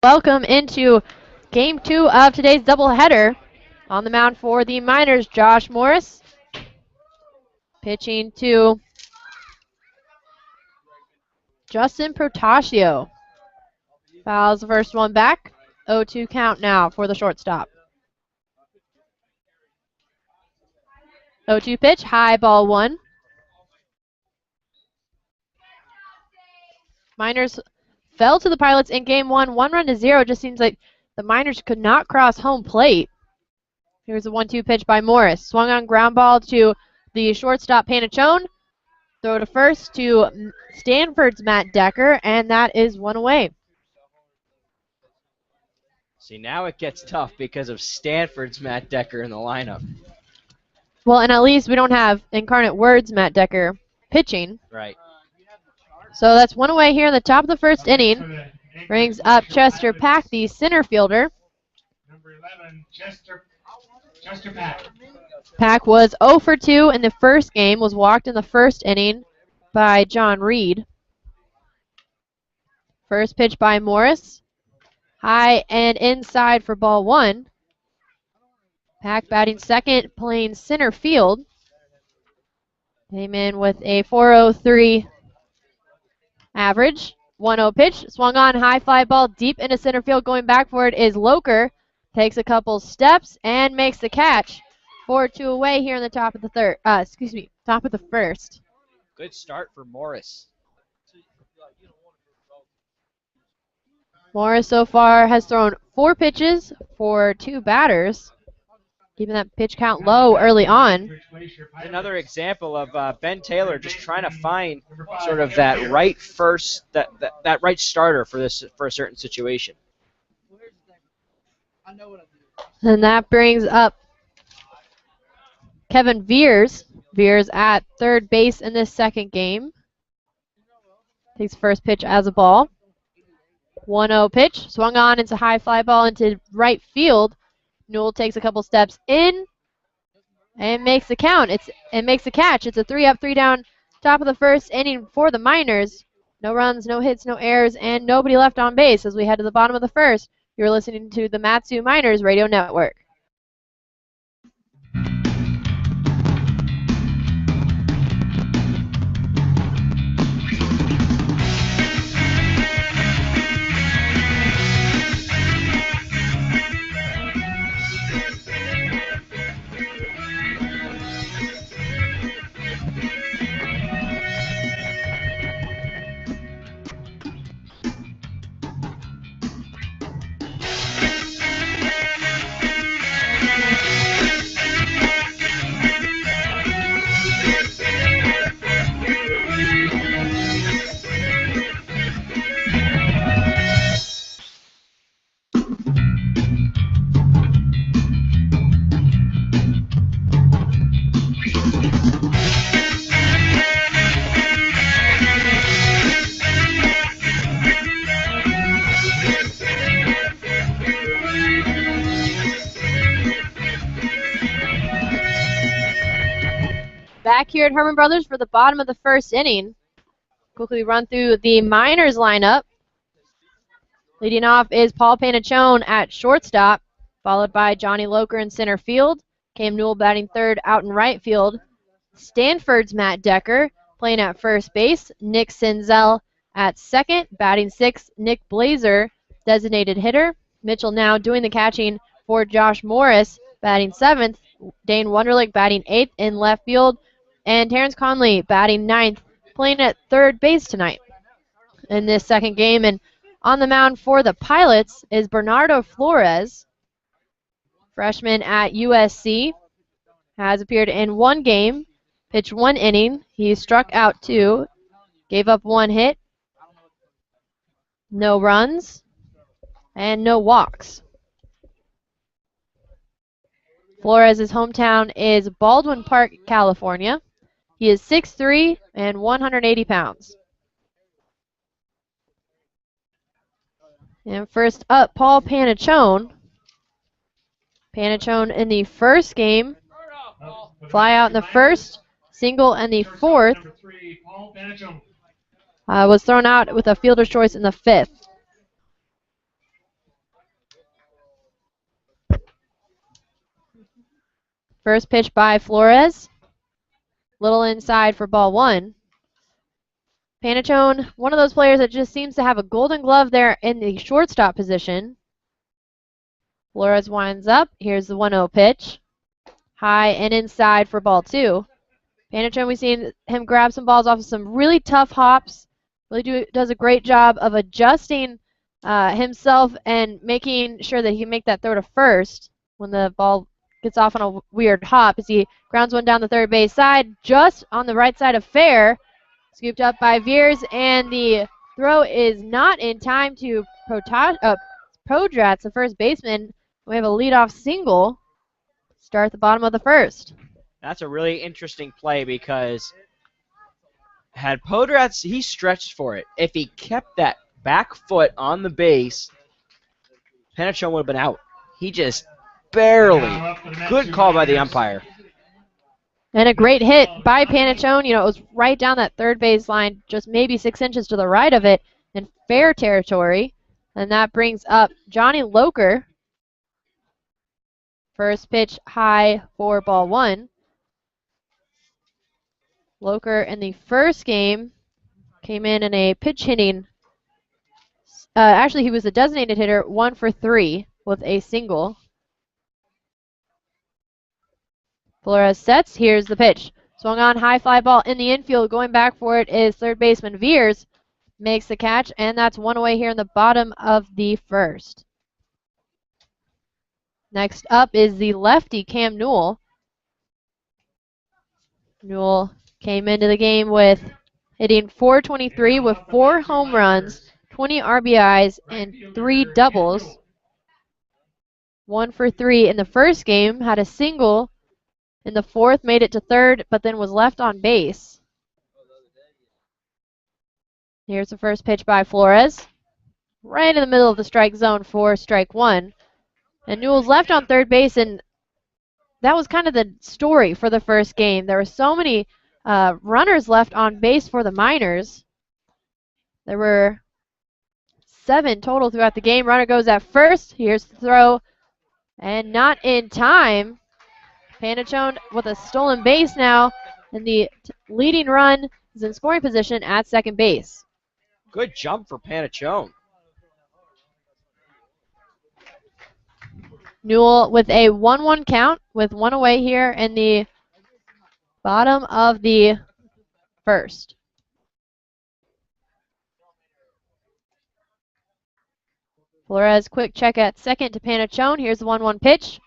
Welcome into Game 2 of today's doubleheader. On the mound for the Miners, Josh Morris. Pitching to Justin Protasio. Fouls the first one back. 0-2 count now for the shortstop. 0-2 pitch, high ball one. Miners fell to the Pilots in Game 1, 1-0. Just seems like the Miners could not cross home plate. Here's a 1-2 pitch by Morris. Swung on ground ball to the shortstop, Panachone. Throw to first to Stanford's Matt Decker, and that is one away. See, now it gets tough because of Stanford's Matt Decker in the lineup. Well, and at least we don't have Incarnate Word's Matt Decker pitching. Right. So that's one away here in the top of the first inning. Brings up Chester Pack, the center fielder. Number 11, Chester Pack. Pack was 0 for 2 in the first game, was walked in the first inning by John Reed. First pitch by Morris. High and inside for ball one. Pack batting second, playing center field. Came in with a 4.03 average. 1-0 pitch, swung on, high fly ball deep into center field. Going back for it is Loker. Takes a couple steps and makes the catch. 4-2 away here in the top of the top of the first. Good start for Morris. Morris so far has thrown 4 pitches for 2 batters, keeping that pitch count low early on. Another example of Ben Taylor just trying to find sort of that right first, that right starter for a certain situation. And that brings up Kevin Veers. Veers at third base in this second game. Takes first pitch as a ball. 1-0 pitch, swung on into high fly ball into right field. Newell takes a couple steps in and makes the count. It makes the catch. It's a 3-up, 3-down, top of the first inning for the Miners. No runs, no hits, no errors, and nobody left on base as we head to the bottom of the first. You're listening to the Matsu Miners Radio Network. Back here at Herman Brothers for the bottom of the first inning. Quickly run through the Miners lineup. Leading off is Paul Panachone at shortstop, followed by Johnny Loker in center field. Cam Newell batting third out in right field. Stanford's Matt Decker playing at first base. Nick Senzel at second, batting sixth. Nick Blazer, designated hitter. Mitchell now doing the catching for Josh Morris, batting seventh. Dane Wunderlich batting eighth in left field. And Terrence Conley batting ninth, playing at third base tonight in this second game. And on the mound for the Pilots is Bernardo Flores, freshman at USC. Has appeared in one game, pitched 1 inning. He struck out 2, gave up 1 hit, no runs, and no walks. Flores' hometown is Baldwin Park, California. He is 6'3" and 180 pounds. And first up, Paul Panachone. Panachone in the first game. Fly out in the first, single in the fourth. Was thrown out with a fielder's choice in the fifth. First pitch by Flores. Little inside for ball 1. Panachone, one of those players that just seems to have a golden glove there in the shortstop position. Flores winds up. Here's the 1-0 pitch. High and inside for ball 2. Panachone, we've seen him grab some balls off of some really tough hops. Really does a great job of adjusting himself and making sure that he can make that throw to first when the ball gets off on a weird hop as he grounds one down the third base side, just on the right side of fair. Scooped up by Veers, and the throw is not in time to Podratz, the first baseman. We have a leadoff single. Start the bottom of the first. That's a really interesting play because had Podratz, he stretched for it. If he kept that back foot on the base, Panachone would have been out. He just barely. Good call by the umpire. And a great hit by Panachone. You know, it was right down that third base line, just maybe 6 inches to the right of it in fair territory. And that brings up Johnny Loker. First pitch high for ball 1. Loker in the first game came in a pitch hitting. Actually, he was a designated hitter, 1 for 3 with a single. Flores sets. Here's the pitch. Swung on, high fly ball in the infield. Going back for it is third baseman Veers. Makes the catch, and that's one away here in the bottom of the first. Next up is the lefty, Cam Newell. Newell came into the game with hitting .423 with 4 home runs, 20 RBIs, and 3 doubles. 1 for 3 in the first game, had a single in the fourth, made it to third, but then was left on base. Here's the first pitch by Flores. Right in the middle of the strike zone for strike 1. And Newell's left on third base, and that was kind of the story for the first game. There were so many runners left on base for the Miners. There were 7 total throughout the game. Runner goes at first. Here's the throw, and not in time. Panachone with a stolen base now, and the leading run is in scoring position at second base. Good jump for Panachone. Newell with a 1-1 count with 1 away here in the bottom of the first. Flores, quick check at second to Panachone. Here's the 1-1 pitch.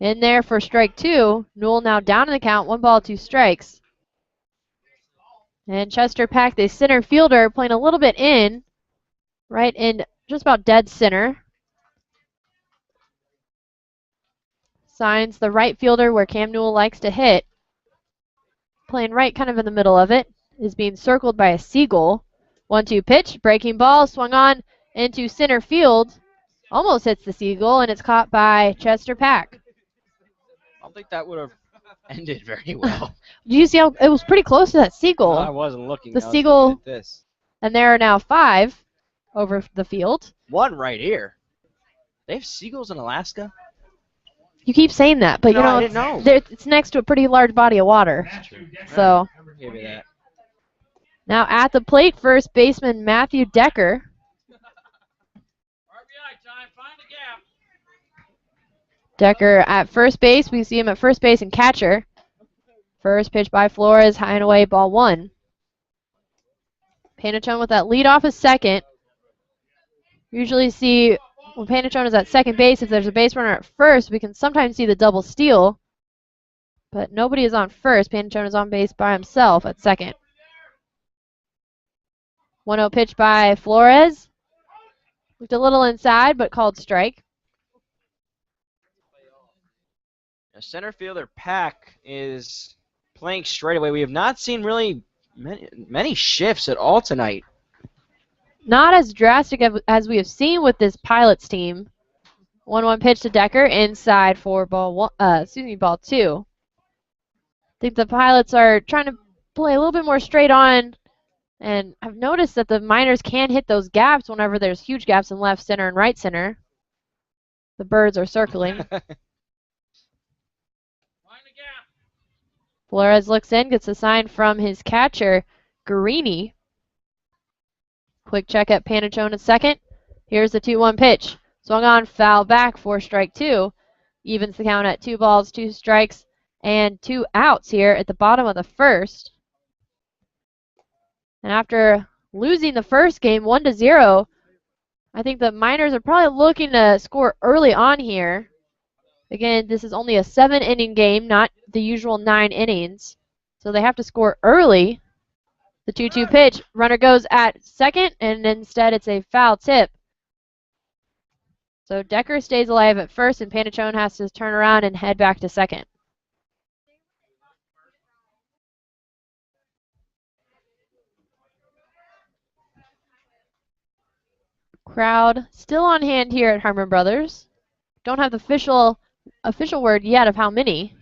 In there for strike 2. Newell now down in the count. 1 ball, 2 strikes. And Chester Pack, the center fielder, playing a little bit in. Right in just about dead center. Signs the right fielder where Cam Newell likes to hit. Playing right kind of in the middle of it. Is being circled by a seagull. 1-2 pitch. Breaking ball. Swung on into center field. Almost hits the seagull, and it's caught by Chester Pack. I don't think that would have ended very well. Do you see how it was pretty close to that seagull? No, I wasn't looking. The I was seagull, looking at this. and there are now 5 over the field. One right here. They have seagulls in Alaska? You keep saying that, but No, you know, I didn't know. it's next to a pretty large body of water. So Give me that. now at the plate, first baseman Matthew Decker. Decker at first base. We see him at first base and catcher. First pitch by Flores, high and away, ball 1. Panachone with that lead off as second. Usually see when Panachone is at second base, if there's a base runner at first, we can sometimes see the double steal. But nobody is on first. Panachone is on base by himself at second. 1-0 pitch by Flores. Looked a little inside, but called strike. Center fielder Pack is playing straight away. We have not seen really many shifts at all tonight. Not as drastic as we have seen with this Pilots team. 1-1 pitch to Decker, inside for ball 2. I think the Pilots are trying to play a little bit more straight on, and I've noticed that the Miners can hit those gaps whenever there's huge gaps in left center and right center. The birds are circling. Flores looks in, gets a sign from his catcher, Guarini. Quick check at Panachone at second. Here's the 2-1 pitch. Swung on, foul back for strike 2. Evens the count at 2 balls, 2 strikes, and 2 outs here at the bottom of the first. And after losing the first game 1-0, I think the Miners are probably looking to score early on here. Again, this is only a 7-inning game, not the usual 9 innings. So they have to score early. The 2-2 pitch, runner goes at second, and instead it's a foul tip. So Decker stays alive at first, and Panachone has to turn around and head back to second. Crowd still on hand here at Harmon Brothers. Don't have the official word yet of how many.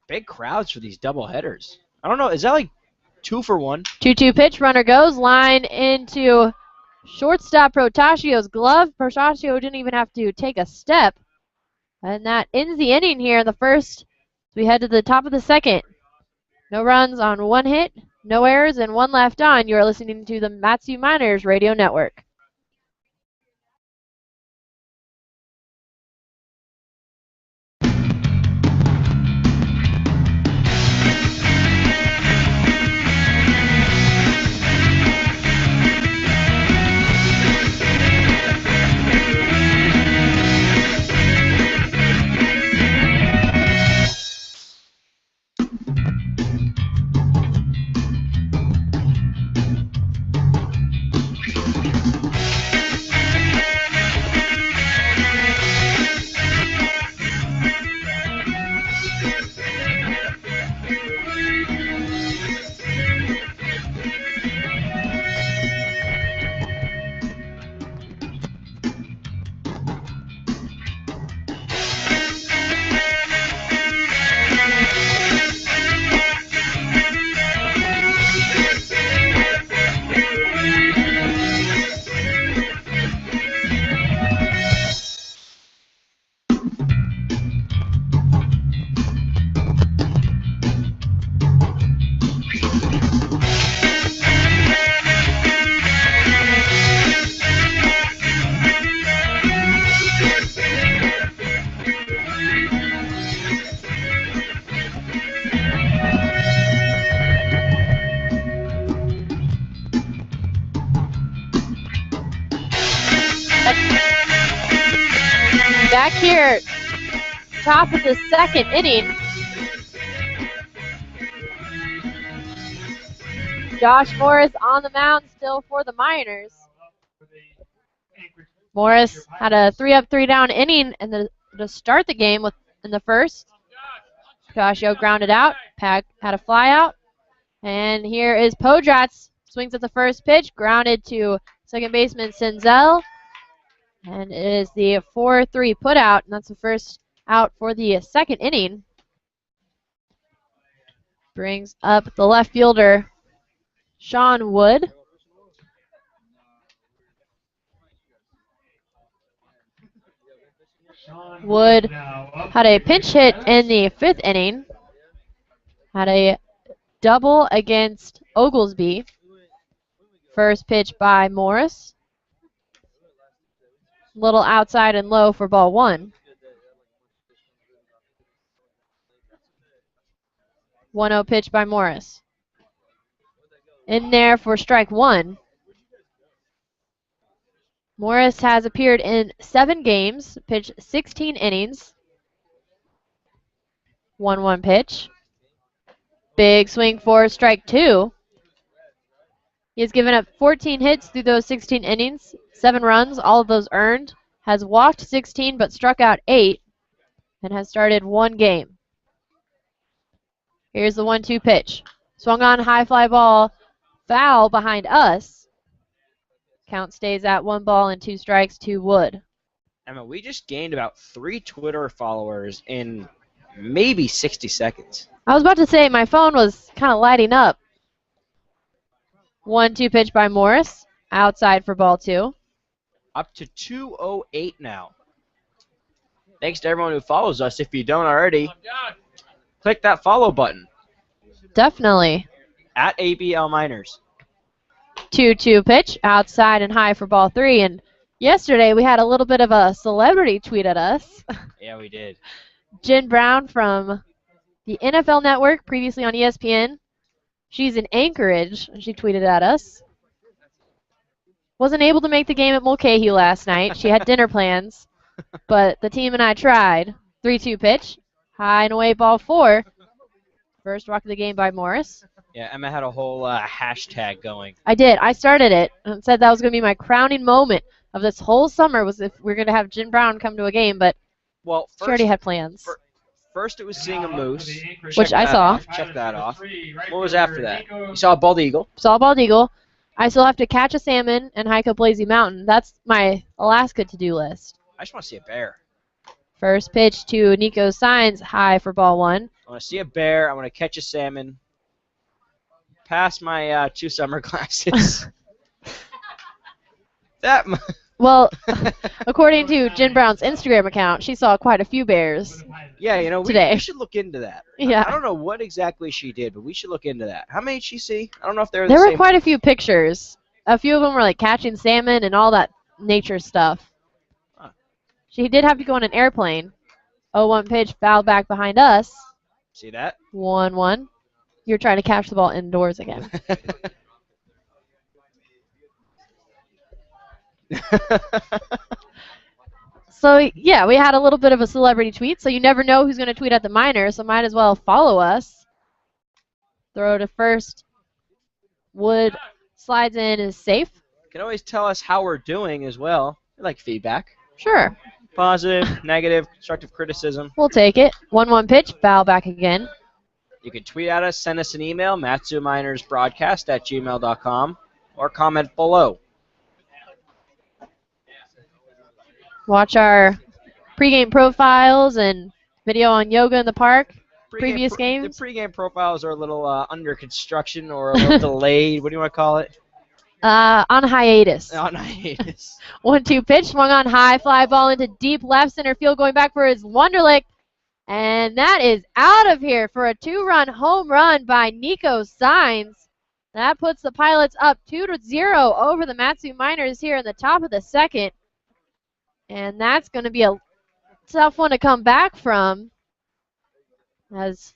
Big crowds for these double headers. I don't know. Is that like 2 for 1? 2-2 pitch, runner goes, line into shortstop Protasio's glove. Protasio didn't even have to take a step. And that ends the inning here in the first. We head to the top of the second. No runs on 1 hit, no errors, and 1 left on. You are listening to the Matsu Miners Radio Network. Back here, top of the second inning. Josh Morris on the mound still for the Miners. Morris had a 3-up, 3-down inning to start the game in the first. Picasio grounded out. Pack had a fly out. And here is Podratz. Swings at the first pitch, grounded to second baseman Senzel. And it is the 4-3 putout, and that's the first out for the second inning. Brings up the left fielder, Sean Wood. Wood had a pinch hit in the 5th inning. Had a double against Oglesby. First pitch by Morris. Little outside and low for ball 1. 1-0 pitch by Morris. In there for strike 1. Morris has appeared in 7 games, pitched 16 innings. 1-1 pitch. Big swing for strike 2. He has given up 14 hits through those 16 innings, 7 runs, all of those earned. Has walked 16 but struck out 8 and has started 1 game. Here's the 1-2 pitch. Swung on, high fly ball, foul behind us. Count stays at 1 ball and 2 strikes to Wood. Emma, we just gained about 3 Twitter followers in maybe 60 seconds. I was about to say my phone was kind of lighting up. 1-2 pitch by Morris. Outside for ball 2. Up to 208 now. Thanks to everyone who follows us. If you don't already, click that follow button. Definitely. At ABL Miners. 2-2 pitch, outside and high for ball 3. And yesterday we had a little bit of a celebrity tweet at us. Yeah, we did. Jen Brown from the NFL Network, previously on ESPN. She's in Anchorage, and she tweeted at us. Wasn't able to make the game at Mulcahy last night. She had dinner plans, but the team and I tried. 3-2 pitch, high and away, ball 4. First walk of the game by Morris. Yeah, Emma had a whole hashtag going. I did. I started it and said that was going to be my crowning moment of this whole summer was if we're going to have Jen Brown come to a game, but Well, she already had plans. First it was seeing a moose. Which I saw. Check that off. What was after that? You saw a bald eagle. Saw a bald eagle. I still have to catch a salmon and hike up Lazy Mountain. That's my Alaska to-do list. I just want to see a bear. First pitch to Nico Signs, high for ball 1. I want to see a bear. I want to catch a salmon. Pass my 2 summer glasses. Well, according to Jen Brown's Instagram account, she saw quite a few bears. Yeah, today. we should look into that. Yeah. I don't know what exactly she did, but we should look into that. How many did she see? I don't know if they were There the were same. quite a few pictures. A few of them were like catching salmon and all that nature stuff. Huh. She did have to go on an airplane. 0-1 pitch, foul back behind us. See that? 1-1. You're trying to catch the ball indoors again. So, yeah, we had a little bit of a celebrity tweet, so you never know who's going to tweet at the minor, so might as well follow us. Throw to first. Wood slides in, is safe. You can always tell us how we're doing as well. We like feedback. Sure. Positive, negative, constructive criticism. We'll take it. 1-1 pitch, foul back again. You can tweet at us, send us an email, matsuminersbroadcast@gmail.com, or comment below. Watch our pregame profiles and video on yoga in the park. Previous games. The pregame profiles are a little under construction or a little delayed. What do you want to call it? On hiatus. On hiatus. 1-2 pitch, swung on high, fly ball into deep left center field, going back for his Wonderlic. And that is out of here for a 2-run home run by Nico Signs. That puts the Pilots up 2-0 over the Matsu Miners here in the top of the second. And that's going to be a tough one to come back from, as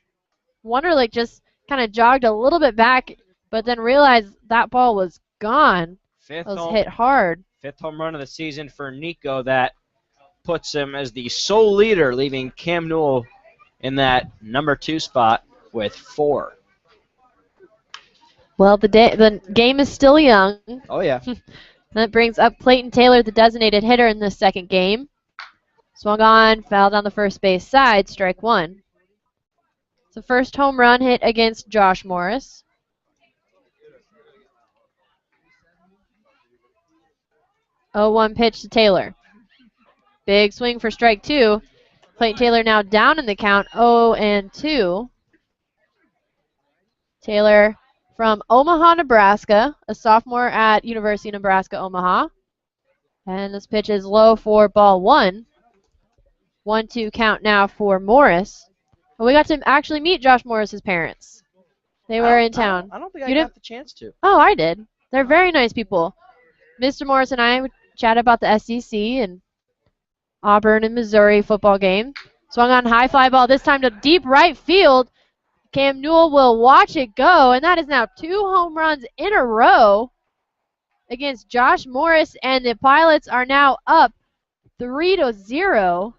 Wonderlic just kind of jogged a little bit back, but then realized that ball was gone. It was hit hard. 5th home run of the season for Nico. That puts him as the sole leader, leaving Cam Newell in that number 2 spot with 4. Well, the game is still young. Oh, yeah. That brings up Clayton Taylor, the designated hitter in this second game. Swung on, foul down the first base side, strike 1. It's the first home run hit against Josh Morris. Oh, 1 pitch to Taylor. Big swing for strike 2. Clayton Taylor now down in the count, 0-2. Taylor from Omaha, Nebraska, a sophomore at University of Nebraska, Omaha. And this pitch is low for ball 1. 1-2 count now for Morris. And we got to actually meet Josh Morris's parents. They were in town. I don't think You I got didn't? the chance to. Oh, I did. They're very nice people. Mr. Morris and I would chat about the SEC and Auburn and Missouri football game. Swung on high fly ball, this time to deep right field. Cam Newell will watch it go, and that is now 2 home runs in a row against Josh Morris, and the Pilots are now up 3-0.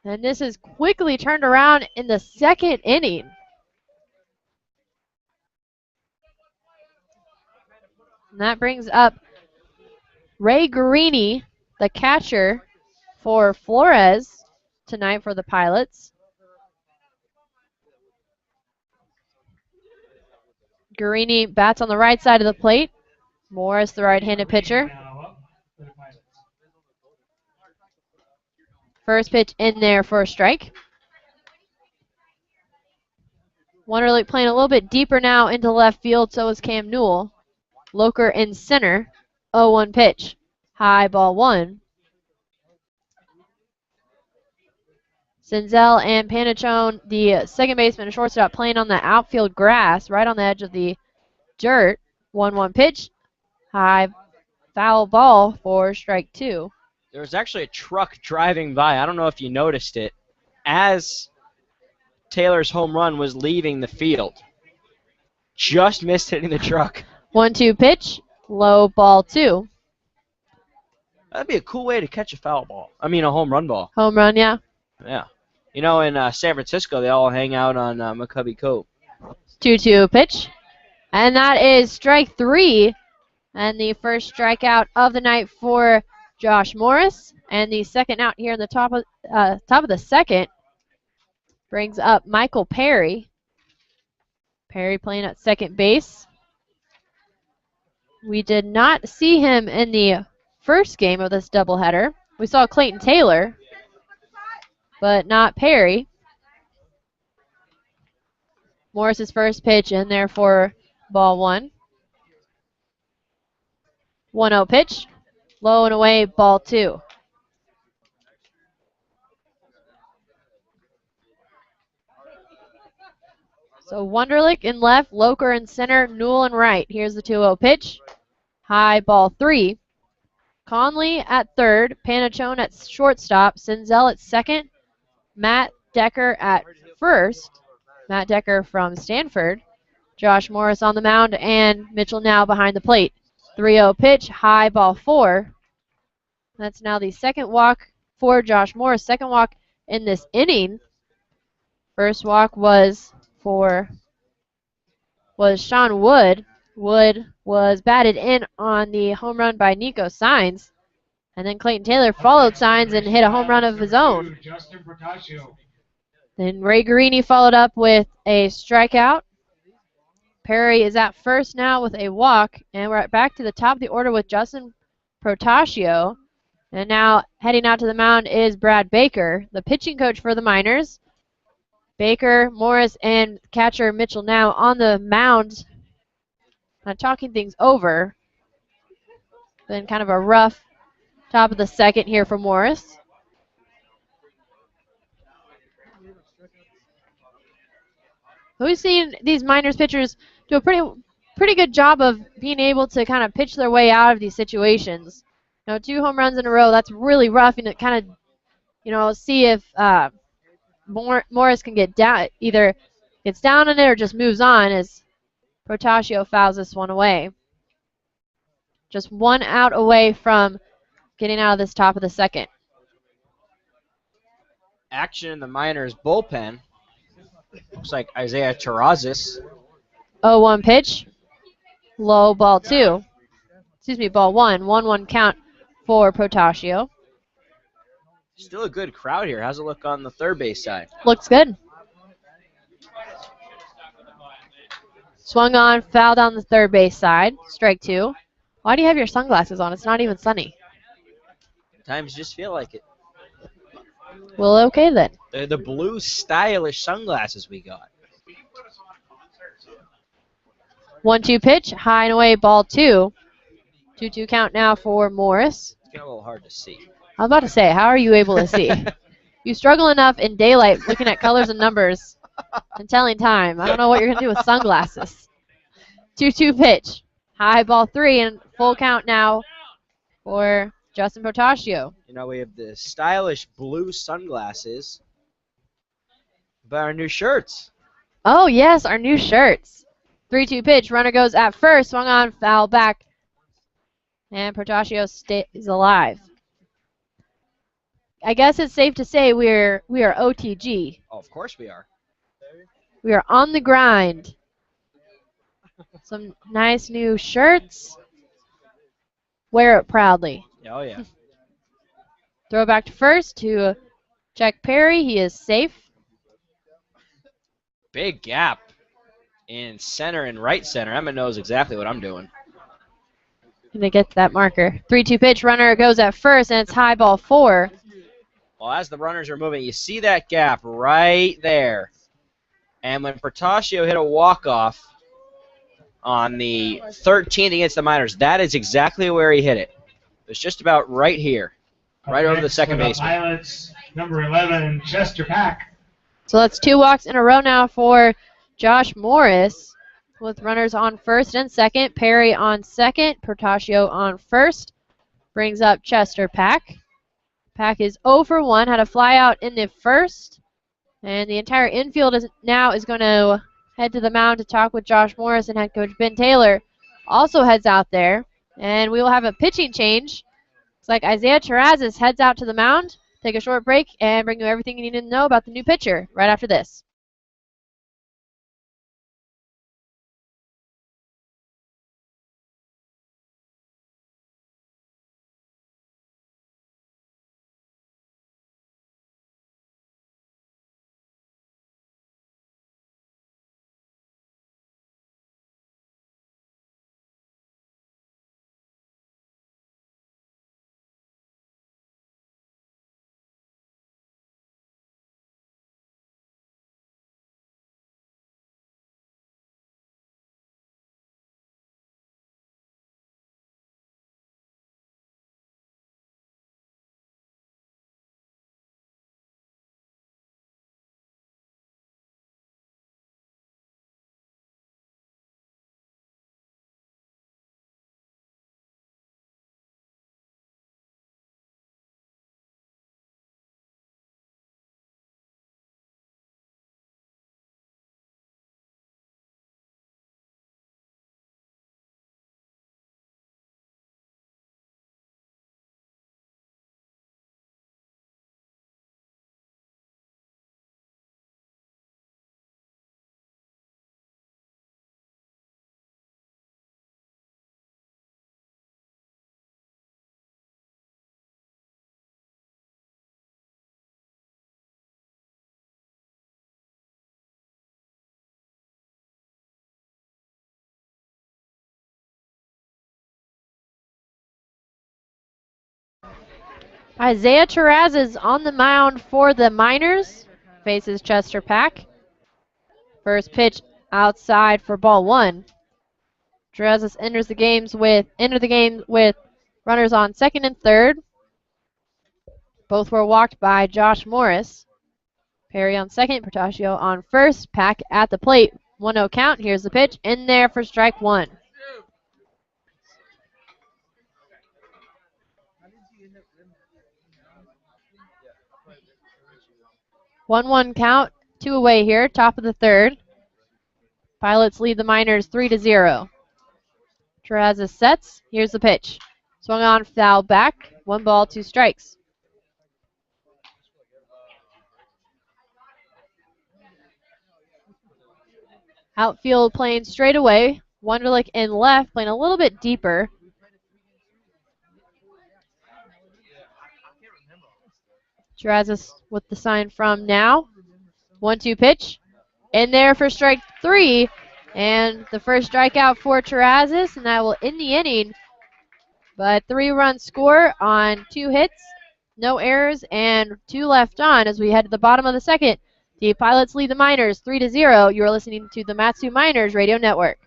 And this is quickly turned around in the second inning. And that brings up Ray Guarini, the catcher for Flores tonight for the Pilots. Guarini bats on the right side of the plate. Morris, the right-handed pitcher. First pitch in there for a strike. Wonderlic playing a little bit deeper now into left field, so is Cam Newell. Loker in center. 0-1 pitch. High ball 1. Senzel and Panachone, the second baseman and shortstop, playing on the outfield grass, right on the edge of the dirt. 1-1 pitch. High foul ball for strike 2. There was actually a truck driving by. I don't know if you noticed it. As Taylor's home run was leaving the field. Just missed hitting the truck. 1-2 pitch. Low ball 2. That'd be a cool way to catch a foul ball. I mean, a home run ball. Home run, yeah. Yeah. You know, in San Francisco, they all hang out on McCovey Cove. 2-2 pitch. And that is strike 3. And the first strikeout of the night for Josh Morris. And the second out here in the top of the second brings up Michael Perry. Perry playing at second base. We did not see him in the first game of this doubleheader. We saw Clayton Taylor, but not Perry. Morris's first pitch in there for ball 1. 1-0 pitch. Low and away, ball 2. So Wunderlich in left, Loker in center, Newell in right. Here's the 2-0 pitch. High, ball 3. Conley at third, Panachone at shortstop, Senzel at second, Matt Decker at first. Matt Decker from Stanford. Josh Morris on the mound, and Mitchell now behind the plate. 3-0 pitch, high, ball 4. That's now the second walk for Josh Morris. Second walk in this inning. First walk was Sean Wood. Wood was batted in on the home run by Nico Sainz. And then Clayton Taylor followed Sainz and hit a home run of his own. Then Ray Guarini followed up with a strikeout. Perry is at first now with a walk. And we're back to the top of the order with Justin Protasio. And now heading out to the mound is Brad Baker, the pitching coach for the Miners. Baker, Morris, and catcher Mitchell now on the mound, talking things over. Been kind of a rough top of the second here for Morris. We've seen these Miners pitchers do a pretty good job of being able to kind of pitch their way out of these situations. You know, 2 home runs in a row, that's really rough, and it kind of, see if Morris can get down, either gets down on it or just moves on as Protasio fouls this one away. Just 1 out away from getting out of this top of the second. Action in the Miners bullpen. Looks like Isaiah Terrazas. 0-1 pitch. Low, ball 2. Excuse me, ball 1. 1-1 count for Protasio. Still a good crowd here. How's it look on the third base side? Looks good. Swung on, fouled on the third base side. Strike 2. Why do you have your sunglasses on? It's not even sunny. Times just feel like it. Well, okay then. They're the blue stylish sunglasses we got. 1-2 pitch, high and away, ball 2. 2-2 count now for Morris. It's getting a little hard to see. I was about to say, how are you able to see? You struggle enough in daylight looking at colors and numbers and telling time. I don't know what you're going to do with sunglasses. 2-2 pitch. High, ball 3, and full count now for Justin Protasio. You know, we have the stylish blue sunglasses, but our new shirts. Oh, yes, our new shirts. 3-2 pitch. Runner goes at first. Swung on, foul back. And Protasio stays alive. I guess it's safe to say we are OTG. Oh, of course we are. We are on the grind. Some nice new shirts. Wear it proudly. Oh, yeah. Throw back to first to Jack Perry. He is safe. Big gap in center and right center. Emma knows exactly what I'm doing. Gonna get that marker. 3-2 pitch. Runner goes at first, and it's high, ball 4. Well, as the runners are moving, you see that gap right there. And when Protasio hit a walk-off on the 13th against the Miners, that is exactly where he hit it. It's just about right here, right over the second baseman. Pilots, Number 11, Chester Pack. So that's 2 walks in a row now for Josh Morris, with runners on first and second. Perry on second, Portacio on first. Brings up Chester Pack. Pack is 0 for 1, had a fly out in the first. And the entire infield is going to head to the mound to talk with Josh Morris, and head coach Ben Taylor also heads out there. And we will have a pitching change. It's like Isaiah Terrazas heads out to the mound. Take a short break and bring you everything you need to know about the new pitcher right after this. Isaiah Terrazas on the mound for the Miners. Faces Chester Pack. First pitch outside for ball 1. Terrazas enters the game with runners on second and third. Both were walked by Josh Morris. Perry on second, Portacio on first. Pack at the plate. 1-0 count. Here's the pitch. In there for strike 1. 1-1 count. 2 away here. Top of the third. Pilots lead the Miners 3-0. Terrazas sets. Here's the pitch. Swung on, foul back. 1 ball, 2 strikes. Outfield playing straight away. Wunderlich in left, playing a little bit deeper. Terrazas with the sign from now. 1-2 pitch. In there for strike 3. And the first strikeout for Terrazas, and that will end the inning. But 3-run score on 2 hits, no errors, and 2 left on as we head to the bottom of the second. The Pilots lead the Miners 3-0. You are listening to the Matsu Miners Radio Network.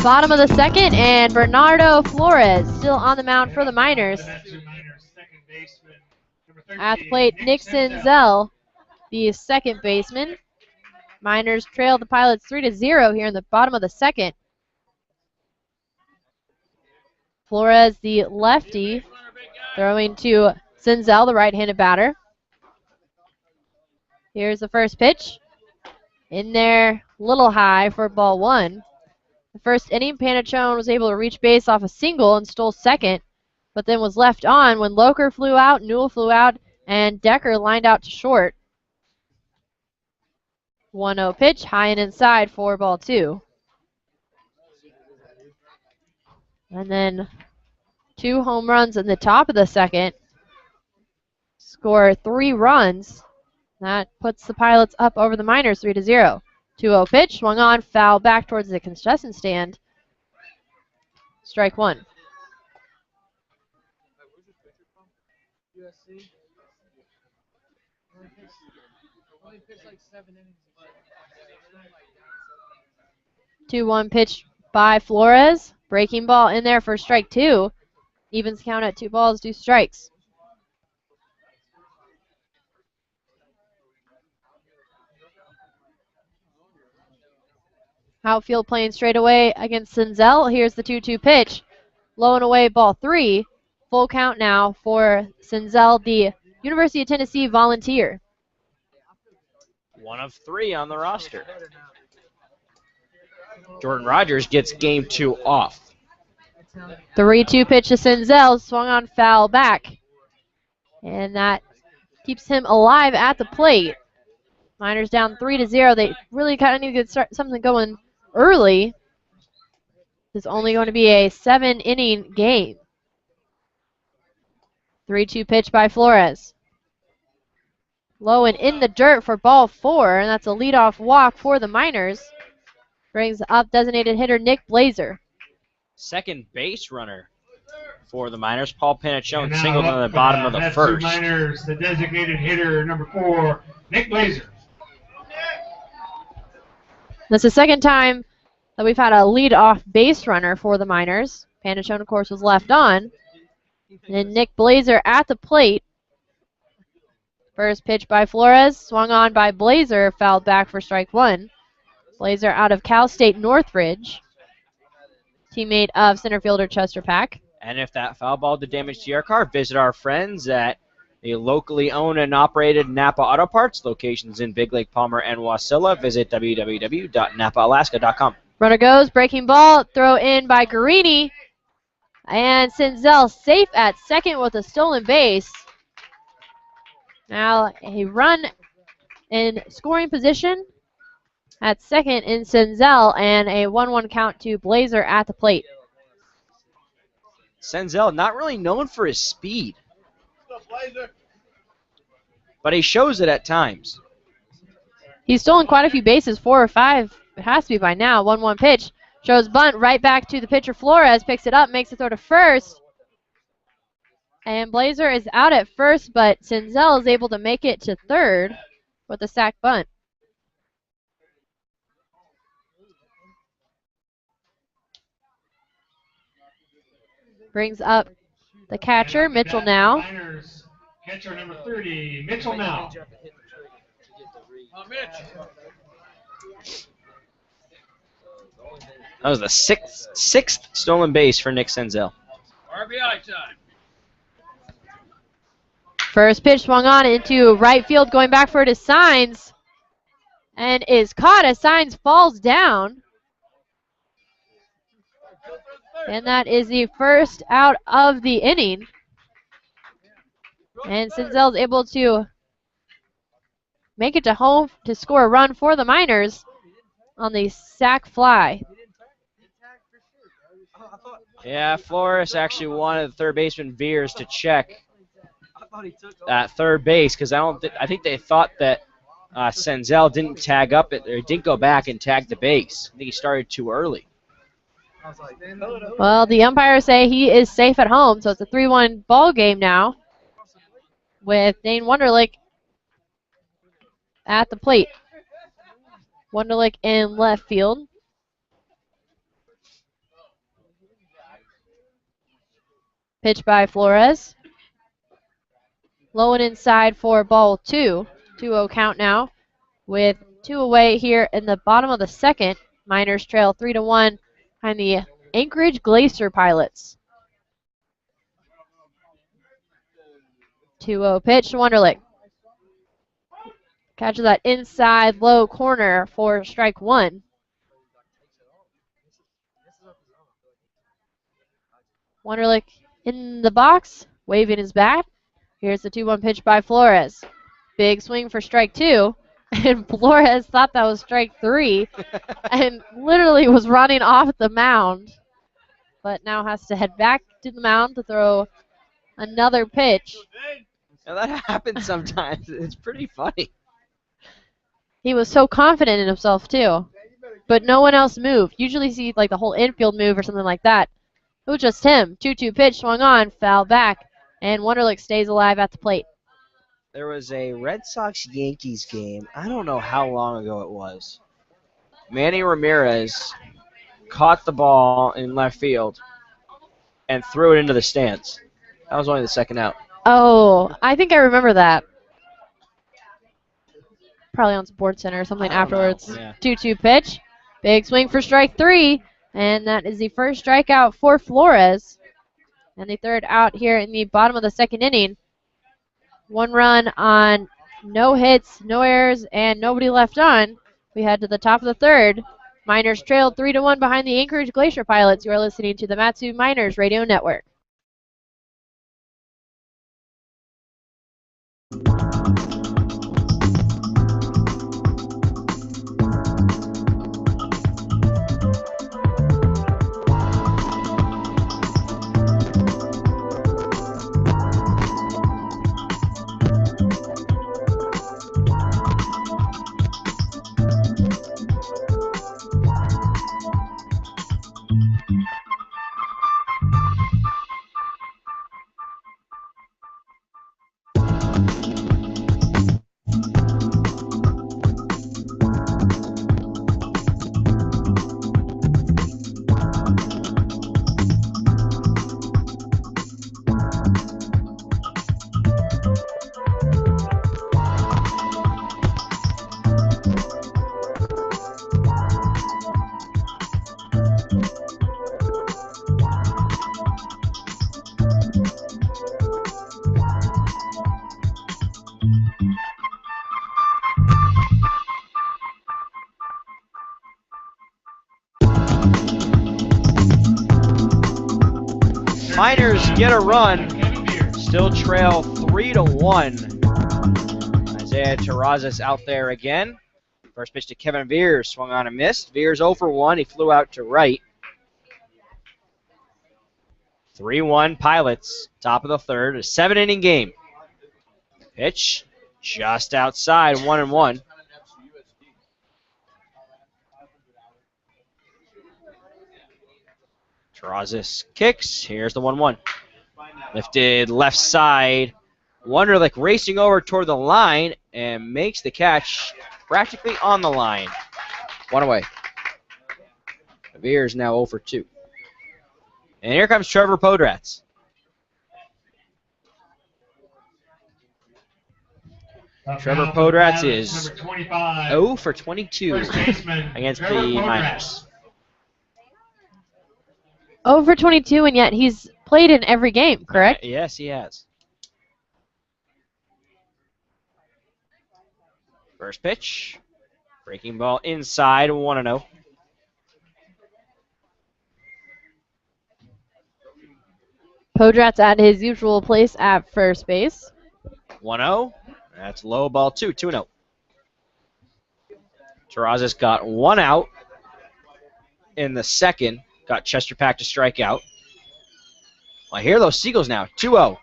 Bottom of the second, and Bernardo Flores still on the mound for the Miners. At the plate, Nick Senzel, the second baseman. Miners trail the Pilots 3-0 here in the bottom of the second. Flores, the lefty, throwing to Senzel, the right-handed batter. Here's the first pitch. In there, little high for ball one. The first inning, Panachone was able to reach base off a single and stole second, but then was left on when Loker flew out, Newell flew out, and Decker lined out to short. 1-0 pitch, high and inside for ball two. And then 2 home runs in the top of the second. Score 3 runs. That puts the Pilots up over the Miners 3-0. 2-0 pitch, swung on, foul back towards the concession stand. Strike one. Two 2-1 pitch by Flores. Breaking ball in there for strike two. Evens count at 2 balls, 2 strikes. Outfield playing straight away against Senzel. Here's the 2-2 pitch. Low and away, ball 3. Full count now for Senzel, the University of Tennessee Volunteer. 1 of 3 on the roster. Jordan Rogers gets game 2 off. 3-2 pitch to Senzel, swung on, foul back. And that keeps him alive at the plate. Miners down 3-0. They really kind of need to get something going early. This is only going to be a 7-inning game. 3-2 pitch by Flores. Low and in the dirt for ball 4, and that's a leadoff walk for the Miners. Brings up designated hitter Nick Blazer. Second base runner for the Miners. Paul Panachone singled on the bottom of the first. Miners, the designated hitter, number 4, Nick Blazer. That's the second time that we've had a lead-off base runner for the Miners. Panachone, of course, was left on. And Nick Blazer at the plate. First pitch by Flores, swung on by Blazer, fouled back for strike one. Blazer out of Cal State Northridge, teammate of center fielder Chester Pack. And if that foul ball did damage to your car, visit our friends at the locally owned and operated Napa Auto Parts, locations in Big Lake, Palmer, and Wasilla. Visit www.napaalaska.com. Runner goes, breaking ball, throw in by Guarini. And Senzel safe at second with a stolen base. Now a run in scoring position at second in Senzel, and a 1-1 count to Blazer at the plate. Senzel, not really known for his speed, but he shows it at times. He's stolen quite a few bases, 4 or 5. It has to be by now. 1-1 pitch. Shows bunt right back to the pitcher Flores. Picks it up, makes the throw to first. And Blazer is out at first, but Senzel is able to make it to third with a sac bunt. Brings up the catcher, Mitchell now. Miners, catcher number 30, Mitchell now. That was the sixth stolen base for Nick Senzel. RBI time. First pitch swung on into right field, going back for it is Signs, and is caught as Signs falls down. And that is the first out of the inning. And Senzel is able to make it to home to score a run for the Miners on the sac fly. Yeah, Flores actually wanted the third baseman Veers to check at third base because I think they thought that Senzel didn't tag up it or didn't go back and tag the base. I think he started too early. Well, the umpires say he is safe at home, so it's a 3-1 ball game now with Dane Wunderlich at the plate. Wunderlich in left field. Pitch by Flores. Low and inside for ball 2. 2-0 count now with 2 away here in the bottom of the second. Miners trail 3-1 behind the Anchorage Glacier Pilots. 2-0 pitch to Wunderlich. Catches that inside low corner for strike 1. Wunderlich in the box, waving his bat. Here's the 2-1 pitch by Flores. Big swing for strike 2. And Flores thought that was strike 3 and literally was running off the mound. But now has to head back to the mound to throw another pitch. Now that happens sometimes. It's pretty funny. He was so confident in himself, too. But no one else moved. Usually see like the whole infield move or something like that. It was just him. 2-2 pitch, swung on, foul back, and Wunderlich stays alive at the plate. There was a Red Sox-Yankees game. I don't know how long ago it was. Manny Ramirez caught the ball in left field and threw it into the stands. That was only the second out. Oh, I think I remember that. Probably on SportsCenter or something afterwards. Yeah. 2-2 pitch. Big swing for strike 3. And that is the first strikeout for Flores. And the third out here in the bottom of the second inning. 1 run on no hits, no errors, and nobody left on. We head to the top of the third. Miners trailed 3-1 behind the Anchorage Glacier Pilots. You are listening to the Matsu Miners Radio Network. Miners get a run, still trail 3-1. Isaiah Terrazas out there again. First pitch to Kevin Veers, swung on and missed. Veers 0 for 1, he flew out to right. 3-1 Pilots, top of the third, a 7-inning game. Pitch just outside, 1-1. Terrazas kicks. Here's the 1-1. Lifted left side. Wunderlich racing over toward the line and makes the catch practically on the line. 1 away. Veers now 0 for 2. And here comes Trevor Podratz. Trevor Podratz is 0 for 22 against the Miners. 0 for 22, and yet he's played in every game, correct? Yes, he has. First pitch. Breaking ball inside, 1-0. Podratz at his usual place at first base. 1-0. That's low ball 2, 2-0. Terrazas got 1 out in the second. Got Chesterpack to strike out. I hear those Seagulls now. 2-0.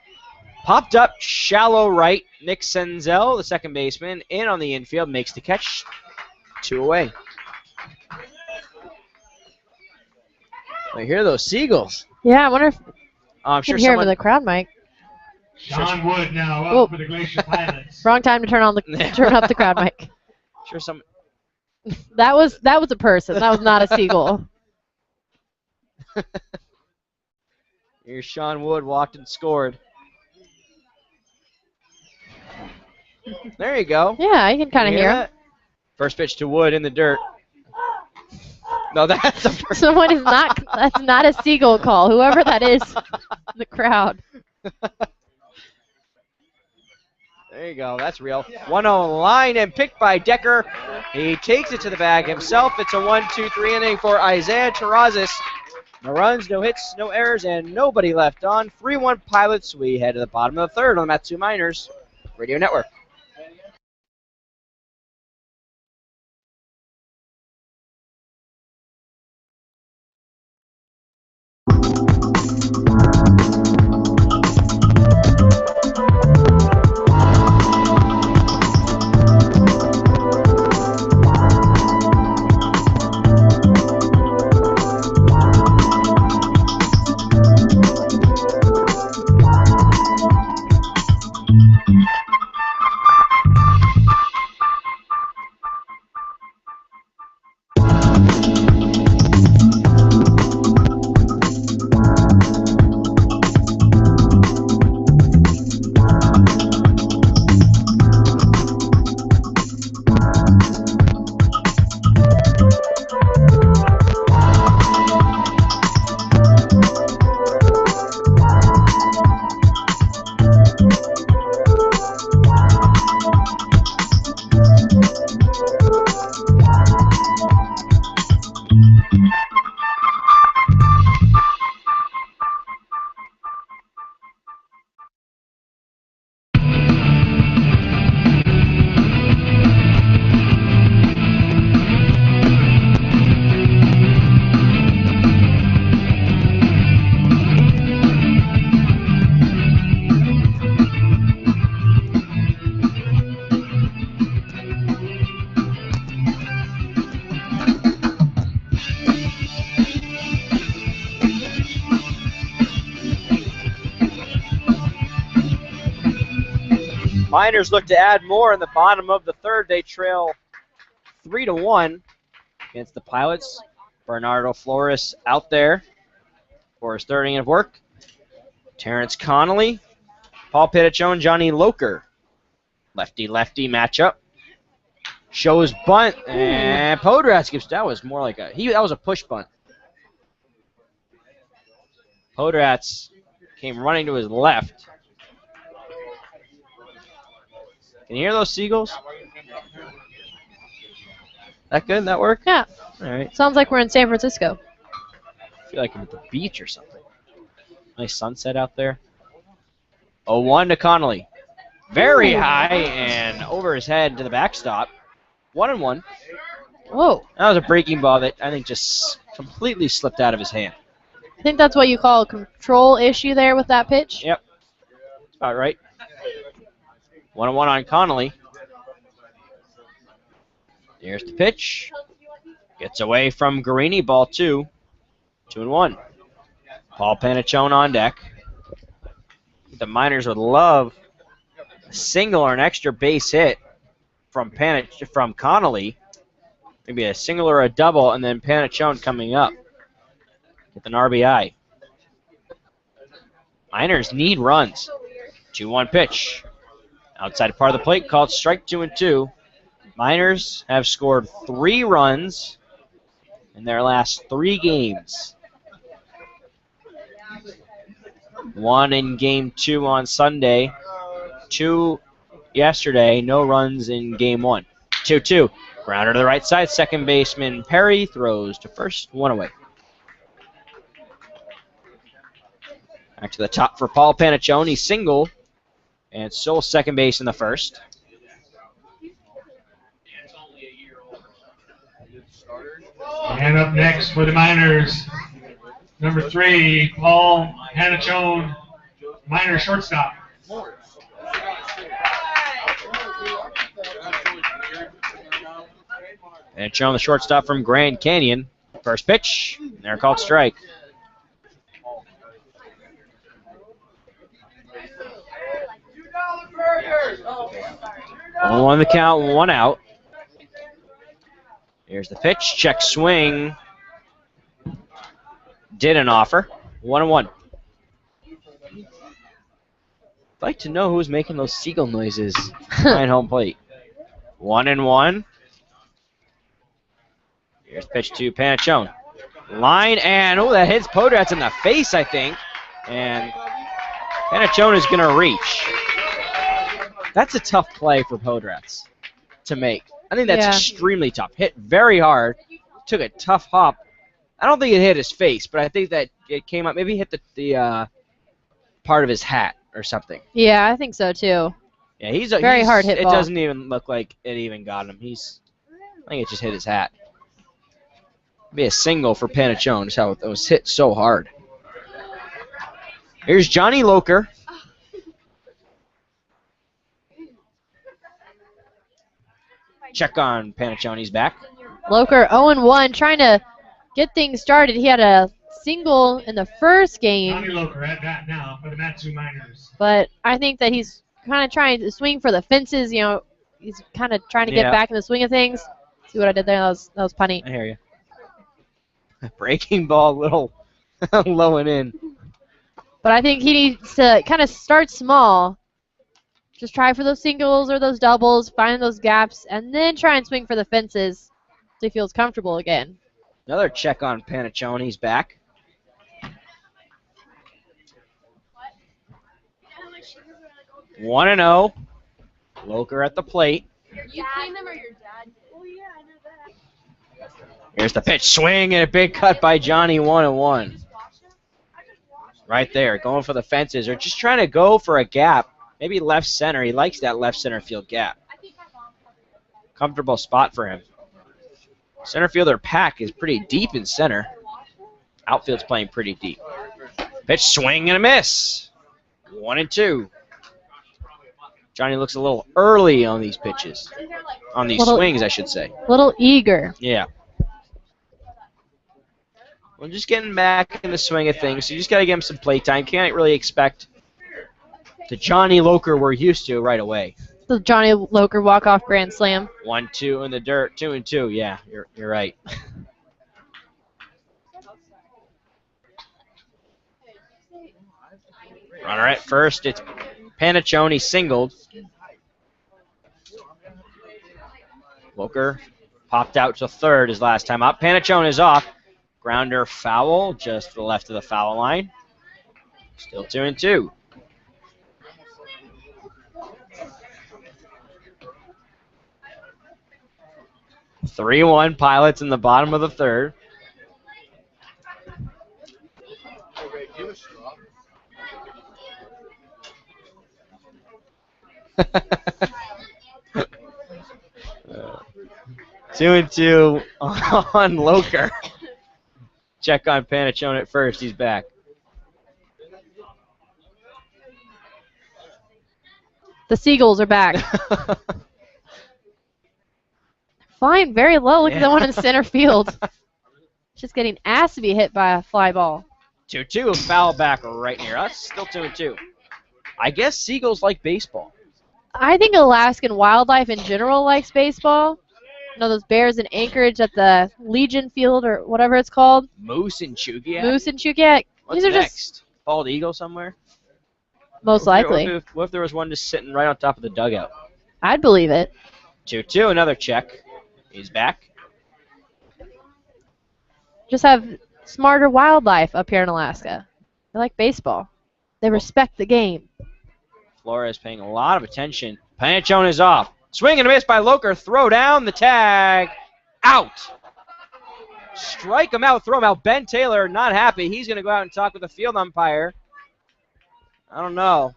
Popped up, shallow right. Nick Senzel, the second baseman, in on the infield, makes the catch. 2 away. I hear those Seagulls. Yeah, I wonder if I'm you sure can hear him someone. in the crowd mic. John Wood now Whoa. up for the Glacier Pilots. Wrong time to turn up the crowd mic. Sure, some. That was a person. That was not a seagull. Here's Sean Wood, walked and scored. There you go. Yeah, I can kind of You hear him. that? First pitch to Wood in the dirt. No, that's a Someone is not. That's not a seagull call. Whoever that is, in the crowd. There you go. That's real. 1-0 line and picked by Decker. He takes it to the bag himself. It's a 1-2-3 inning for Isaiah Terrazas. No runs, no hits, no errors, and nobody left on. 3-1 Pilots. We head to the bottom of the third on the Matsu Miners Radio Network. Miners look to add more in the bottom of the third. They trail 3-1 against the Pilots. Bernardo Flores out there for his third inning of work. Terrence Connolly, Paul Pettichone, Johnny Loker. Lefty-lefty matchup. Shows bunt, and Podratz gives, that was more like that was a push bunt. Podratz came running to his left. Can you hear those seagulls? That good? That work? Yeah. All right. Sounds like we're in San Francisco. I feel like I'm at the beach or something. Nice sunset out there. 0-1 to Connolly. Very high and over his head to the backstop. 1-1. Whoa. That was a breaking ball that I think just completely slipped out of his hand. I think that's what you call a control issue there with that pitch. Yep. That's about right. 1-1 on Connolly. Here's the pitch. Gets away from Guarini, ball 2. 2-1. Paul Panichone on deck. The Miners would love a single or an extra base hit from Connolly. Maybe a single or a double, and then Panichone coming up with an RBI. Miners need runs. 2-1 pitch. Outside part of the plate, called strike 2-2. Miners have scored 3 runs in their last 3 games. 1 in game 2 on Sunday. 2 yesterday. No runs in game 1. 2-2. Grounder to the right side. Second baseman Perry throws to first. 1 away. Back to the top for Paul Panichone. He's single. And still second base in the first. And up next for the Miners, number 3, Paul Panichone, Miners shortstop. Panichone, the shortstop from Grand Canyon. First pitch. And they're called strike. On the count, 1 out. Here's the pitch. Check swing. Didn't offer. 1-1. I'd like to know who's making those seagull noises behind home plate. 1-1. Here's pitch to Panachone. Line and, oh, that hits Podratz in the face, I think. And Panachone is going to reach. That's a tough play for Podratz to make. I think that's extremely tough. Hit very hard. Took a tough hop. I don't think it hit his face, but I think that it came up. Maybe hit the part of his hat or something. Yeah, I think so too. Yeah, he's hard hit It ball. doesn't even look like it even got him. I think it just hit his hat. Be a single for Panachone. Just how it was hit so hard. Here's Johnny Loker. Check on Panachone's back. Loker 0-1, trying to get things started. He had a single in the first game. Johnny Loker at bat now for the Matsu Miners. But I think that he's kind of trying to swing for the fences. You know, he's kind of trying to get back in the swing of things. See what I did there? That was punny. I hear you. Breaking ball, little low and in. But I think he needs to kind of start small. Just try for those singles or those doubles, find those gaps, and then try and swing for the fences so he feels comfortable again. Another check on Panachone's back. One and 0. Loker at the plate. You clean them or your dad did? Oh, yeah, I know that. Here's the pitch. Swing and a big cut by Johnny. 1-1. Right there, going for the fences or just trying to go for a gap. Maybe left center. He likes that left center field gap. Comfortable spot for him. Center fielder Pack is pretty deep in center. Outfield's playing pretty deep. Pitch, swing and a miss. 1-2. Johnny looks a little early on these pitches. On these swings, I should say. A little eager. Yeah. Well, just getting back in the swing of things. So you just got to give him some play time. Can't really expect the Johnny Loker we're used to right away. The Johnny Loker walk-off grand slam. 1-2 in the dirt. 2-2. Yeah, you're right. Runner at first. It's Panachone singled. Loker popped out to third his last time up. Panachone is off. Grounder foul just to the left of the foul line. Still 2-2. Three-1 Pilots in the bottom of the third. Two and two on Loker. Check on Panachone at first. He's back. The Seagulls are back. Flying very low. Look at the one in center field. Just getting asked to be hit by a fly ball. 2-2. Foul back right near us. Still 2-2. I guess Seagulls like baseball. I think Alaskan wildlife in general likes baseball. You know, those bears in Anchorage at the Legion Field or whatever it's called. Moose and Chugiak? Moose and Chugiak. What's These are next? just Bald eagle somewhere? most likely. What if there was one just sitting right on top of the dugout? I'd believe it. 2-2. Another check. He's back. Just have smarter wildlife up here in Alaska. They like baseball. They respect the game. Flores paying a lot of attention. Panachone is off. Swing and a miss by Loker. Throw down the tag. Out. Strike him out. Throw him out. Ben Taylor not happy. He's going to go out and talk with the field umpire. I don't know.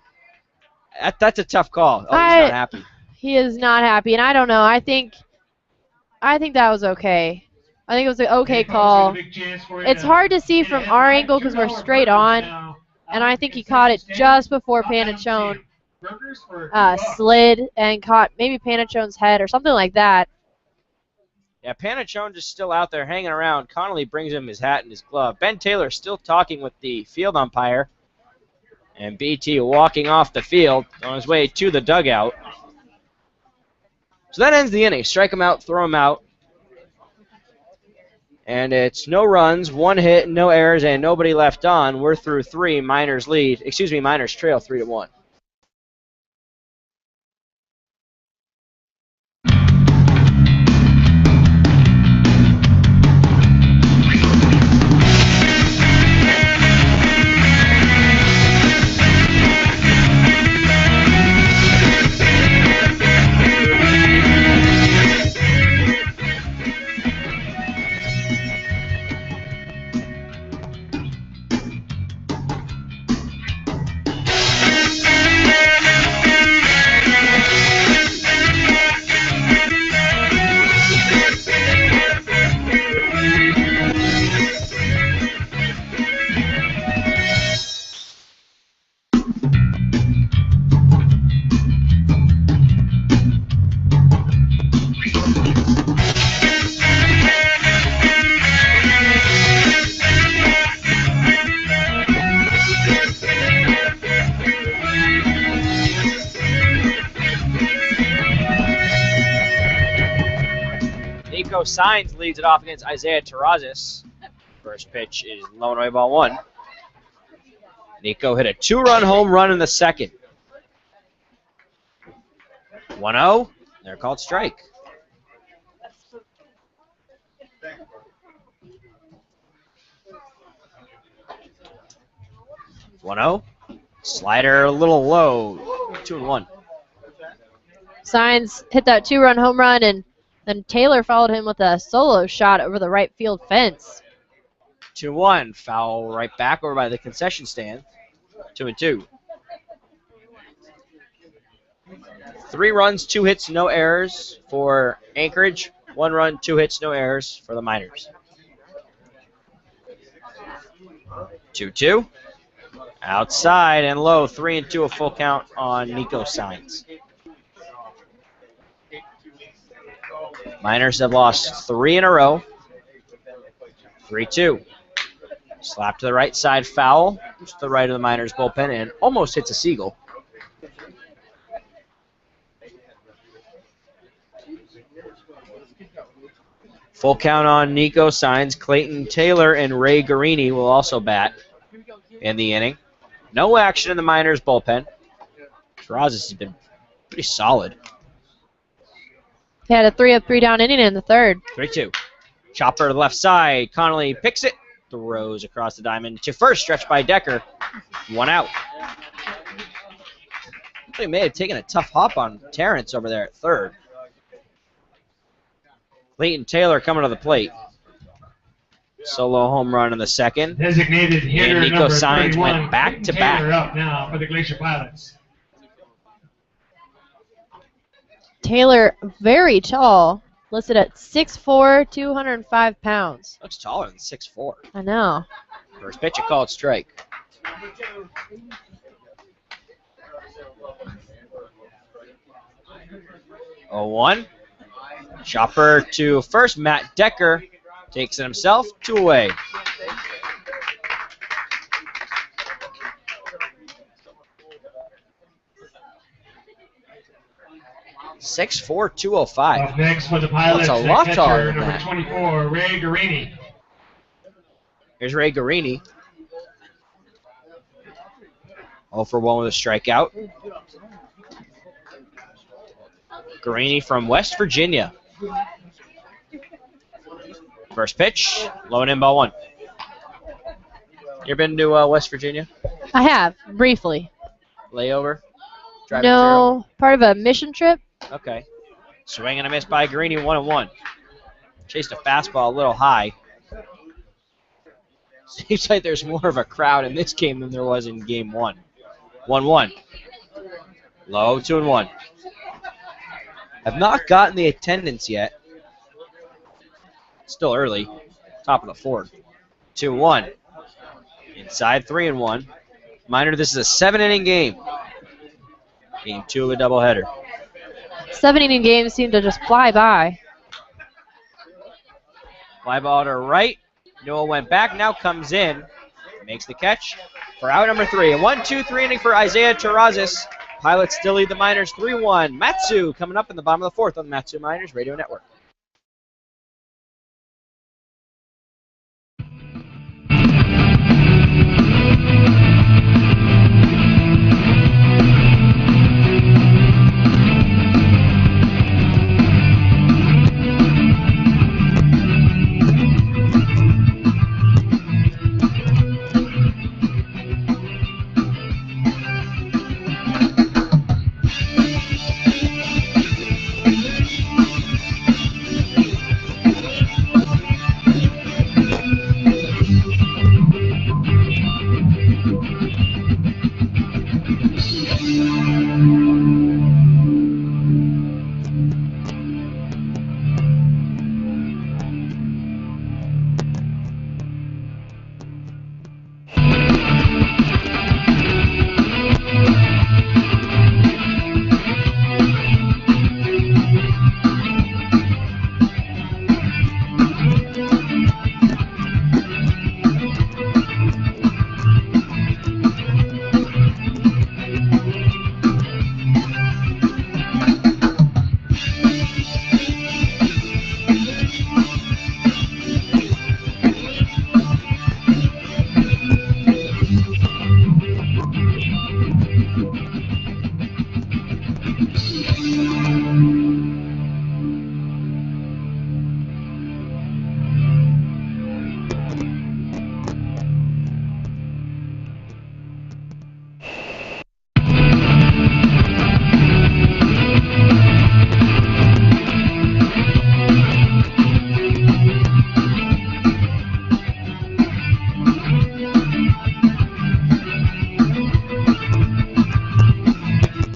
That's a tough call. Oh, he's not happy. He is not happy, and I don't know. I think that was okay. I think it was an okay call. It's hard to see from our angle because we're straight on, and I think he caught it just before Panachone slid and caught maybe Panachone's head or something like that. Yeah, Panachone just still out there hanging around. Connolly brings him his hat and his glove. Ben Taylor still talking with the field umpire. And BT walking off the field on his way to the dugout. So that ends the inning. Strike him out, throw him out. And it's no runs, one hit, no errors, and nobody left on. We're through three. Miners trail 3-1. Nico Signs leads it off against Isaiah Terrazas. First pitch is low and away, ball 1. Nico hit a 2-run home run in the second. 1-0. They're called strike. One zero. Slider a little low. 2-1. Signs hit that 2-run home run, and then Taylor followed him with a solo shot over the right field fence. 2-1. Foul right back over by the concession stand. 2-2. 3 runs, 2 hits, no errors for Anchorage. 1 run, 2 hits, no errors for the Miners. 2-2. Outside and low. 3-2, a full count on Nico Signs. Miners have lost 3 in a row. 3-2. Slap to the right side, foul. To the right of the Miners bullpen and almost hits a Seagull. Full count on Nico Signs. Clayton Taylor and Ray Garini will also bat in the inning. No action in the Miners bullpen. Terrazas has been pretty solid. He had a 3 up, 3 down inning in the third. 3-2. Chopper to the left side. Connolly picks it. Throws across the diamond to first. Stretched by Decker. 1 out. He may have taken a tough hop on Terrence over there at third. Clayton Taylor coming to the plate. Solo home run in the second. Designated hitter And Nico number Signs 31, went back to Taylor back. up now for the Glacier Pilots. Taylor, very tall, listed at 6'4", 205 pounds. Looks taller than 6'4". I know. First pitch, a called strike. Oh, 1. Chopper to first. Matt Decker takes it himself. 2 away. (6'4", 205). Up next for the Pilots, That's a the lot catcher, taller than number that. 24, Ray Garini. Here's Ray Garini. 0 for 1 with a strikeout. Garini from West Virginia. First pitch, low and in, ball 1. You ever been to West Virginia? I have, briefly. Layover? Driving No, part of a mission trip. through? Okay. Swing and a miss by Garini, 1-1. Chased a fastball a little high. Seems like there's more of a crowd in this game than there was in game 1. 1-1. Low, 2-1. Have not gotten the attendance yet. Still early. Top of the 4th. 2-1. Inside, 3-1. Minor, this is a 7-inning game. Game 2 of a doubleheader. 7-inning games seem to just fly by. Fly ball to right. Noah went back, now comes in. Makes the catch for out number 3. A 1-2-3 inning for Isaiah Terrazas. Pilots still lead the Miners 3-1. Matsu coming up in the bottom of the 4th on the Matsu Miners Radio Network.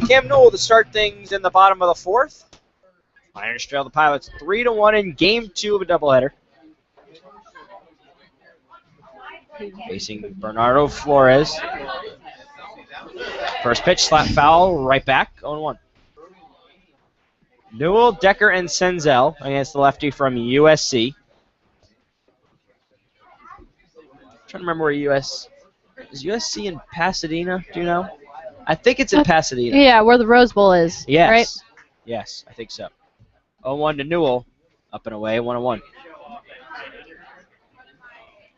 Cam Newell to start things in the bottom of the fourth. Miners trail the Pilots 3-1 in game 2 of a doubleheader. Facing Bernardo Flores. First pitch, slap foul, right back, 0-1. Newell, Decker, and Senzel against the lefty from USC. Trying to remember where is USC in Pasadena? Do you know? I think it's in Pasadena. Yeah, where the Rose Bowl is. Yes. Right? Yes, I think so. 0-1 to Newell. Up and away, 1-1.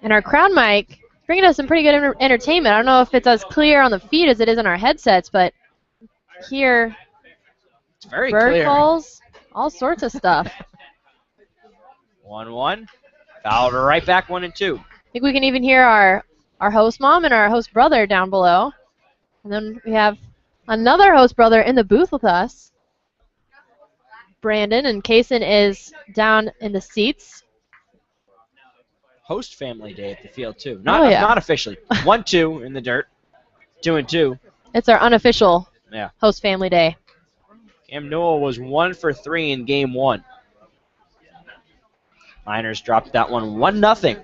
And our crowd mic bringing us some pretty good entertainment. I don't know if it's as clear on the feed as it is on our headsets, but here, It's very bird clear. calls, all sorts of stuff. 1-1. Foul to right back, 1-2. I think we can even hear our host mom and our host brother down below. And then we have another host brother in the booth with us. Brandon, and Kaysen is down in the seats. Host family day at the field, too. Yeah. Not officially. 1-2 in the dirt. 2-2. It's our unofficial Yeah. host family day. Cam Newell was 1 for 3 in game 1. Miners dropped that one 1-0.